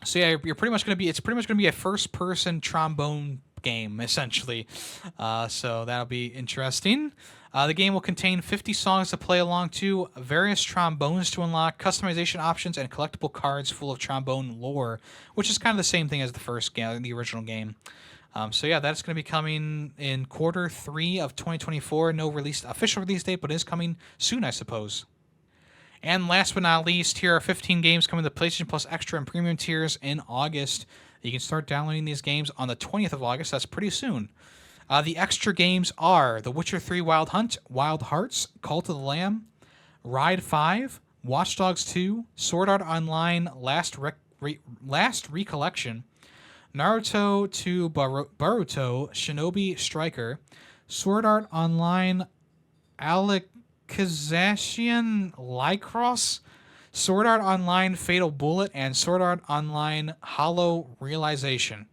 S1: So yeah, it's pretty much going to be a first-person trombone game, essentially. So that'll be interesting. The game will contain 50 songs to play along to, various trombones to unlock, customization options, and collectible cards full of trombone lore, which is kind of the same thing as the first game, the original game. So yeah, that's going to be coming in Q3 of 2024. No official release date, but it is coming soon, I suppose. And last but not least, here are 15 games coming to PlayStation Plus Extra and Premium tiers in August. You can start downloading these games on the 20th of August. That's pretty soon. The extra games are The Witcher 3 Wild Hunt, Wild Hearts, Cult of the Lamb, Ride 5, Watch Dogs 2, Sword Art Online Last Recollection, Naruto to Boruto Shinobi Striker, Sword Art Online Alicization Lycross, Sword Art Online Fatal Bullet, and Sword Art Online Hollow Realization.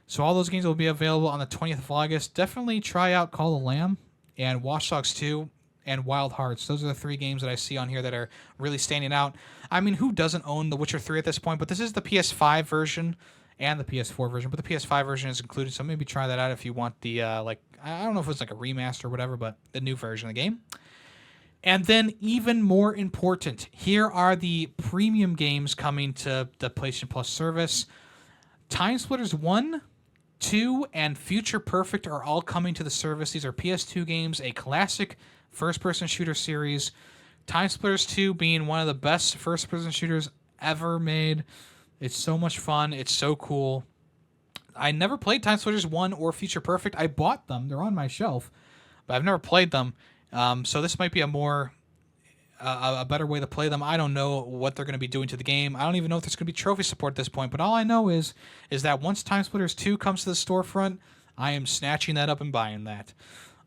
S1: So all those games will be available on the 20th of August. Definitely try out Call of the Lamb and Watch Dogs 2 and Wild Hearts. Those are the 3 games that I see on here that are really standing out. I mean, who doesn't own The Witcher 3 at this point? But this is the PS5 version and the PS4 version. But the PS5 version is included, so maybe try that out if you want the, I don't know if it's like a remaster or whatever, but the new version of the game. And then, even more important, here are the premium games coming to the PlayStation Plus service. Time Splitters 1, 2, and Future Perfect are all coming to the service. These are PS2 games, a classic first-person shooter series. Time Splitters 2 being one of the best first-person shooters ever made. It's so much fun. It's so cool. I never played Time Splitters 1 or Future Perfect. I bought them. They're on my shelf, but I've never played them. So this might be a better way to play them. I don't know what they're going to be doing to the game. I don't even know if there's going to be trophy support at this point. But all I know is that once Time Splitters 2 comes to the storefront, I am snatching that up and buying that.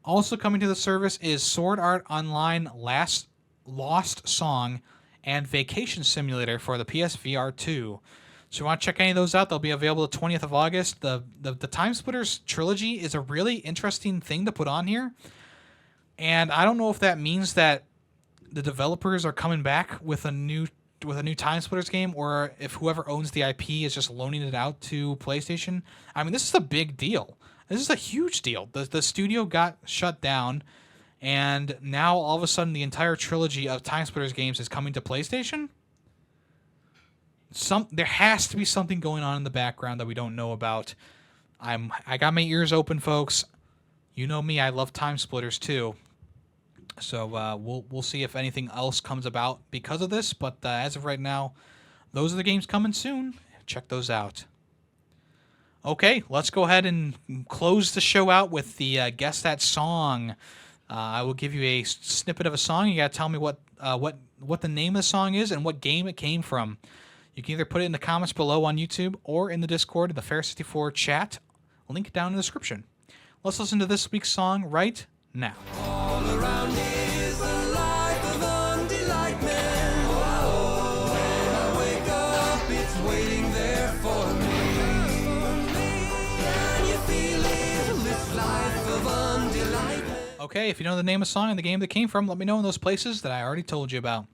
S1: Also coming to the service is Sword Art Online Lost Song and Vacation Simulator for the PSVR 2. So if you want to check any of those out, they'll be available the 20th of August. The Time Splitters trilogy is a really interesting thing to put on here. And I don't know if that means that the developers are coming back with a new Time Splitters game, or if whoever owns the IP is just loaning it out to PlayStation. I mean, this is a big deal. This is a huge deal. The studio got shut down, and now all of a sudden the entire trilogy of Time Splitters games is coming to PlayStation. There has to be something going on in the background that we don't know about. I got my ears open, folks. You know me, I love Time Splitters too. So we'll see if anything else comes about because of this. But as of right now, those are the games coming soon. Check those out. Okay, let's go ahead and close the show out with the Guess That Song. I will give you a snippet of a song. You got to tell me what the name of the song is and what game it came from. You can either put it in the comments below on YouTube or in the Discord in the Fair64 chat. Link down in the description. Let's listen to this week's song right now.
S2: All around is a life of undelightment. Oh, when I wake up, it's waiting there for me. Can you feel it? This life of undelightment.
S1: Okay, if you know the name of the song and the game that came from, let me know in those places that I already told you about.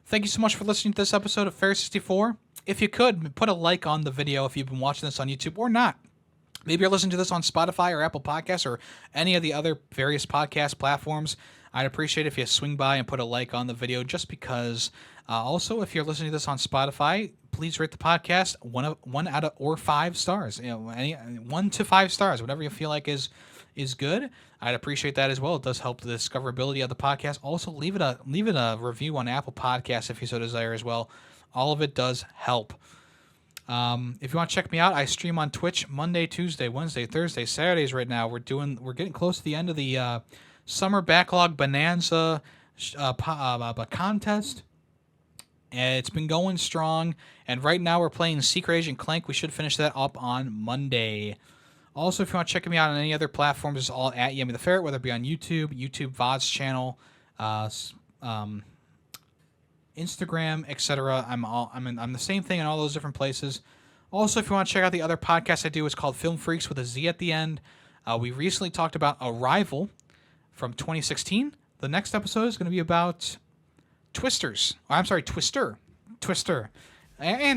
S1: Thank you so much for listening to this episode of Fair64. If you could, put a like on the video if you've been watching this on YouTube or not. Maybe you're listening to this on Spotify or Apple Podcasts or any of the other various podcast platforms. I'd appreciate it if you swing by and put a like on the video just because. Also, if you're listening to this on Spotify, please rate the podcast one out of or 5 stars. 1 to 5 stars, whatever you feel like is good. I'd appreciate that as well. It does help the discoverability of the podcast. Also, leave it a review on Apple Podcasts if you so desire as well. All of it does help. If you want to check me out, I stream on Twitch Monday, Tuesday, Wednesday, Thursday, Saturdays right now. We're getting close to the end of the Summer Backlog Bonanza contest. And it's been going strong, and right now we're playing Secret Agent Clank. We should finish that up on Monday. Also, if you want to check me out on any other platforms, it's all at Yemmy the Ferret, whether it be on YouTube VOD's channel, Instagram, etc. I'm the same thing in all those different places. Also, if you want to check out the other podcast I do, it's called Film Freaks with a Z at the end. We recently talked about Arrival from 2016. The next episode is going to be about Twister, and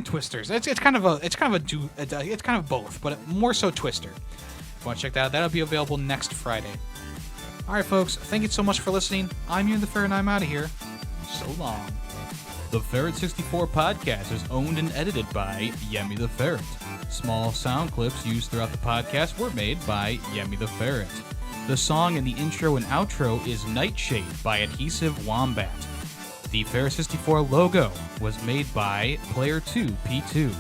S1: Twisters. It's kind of both, but more so Twister. If you want to check that out, that'll be available next Friday. All right, folks. Thank you so much for listening. I'm Yemmy the Ferret, and I'm out of here. So long. The Ferret 64 podcast is owned and edited by Yemmy the Ferret. Small sound clips used throughout the podcast were made by Yemmy the Ferret. The song in the intro and outro is Nightshade by Adhesive Wombat. The Ferret 64 logo was made by Player2P2.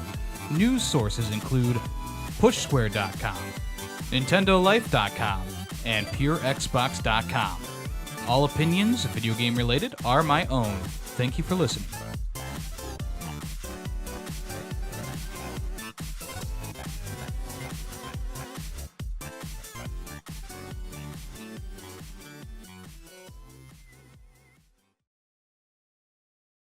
S1: News sources include PushSquare.com, NintendoLife.com, and PureXbox.com. All opinions, video game related, are my own. Thank you for listening.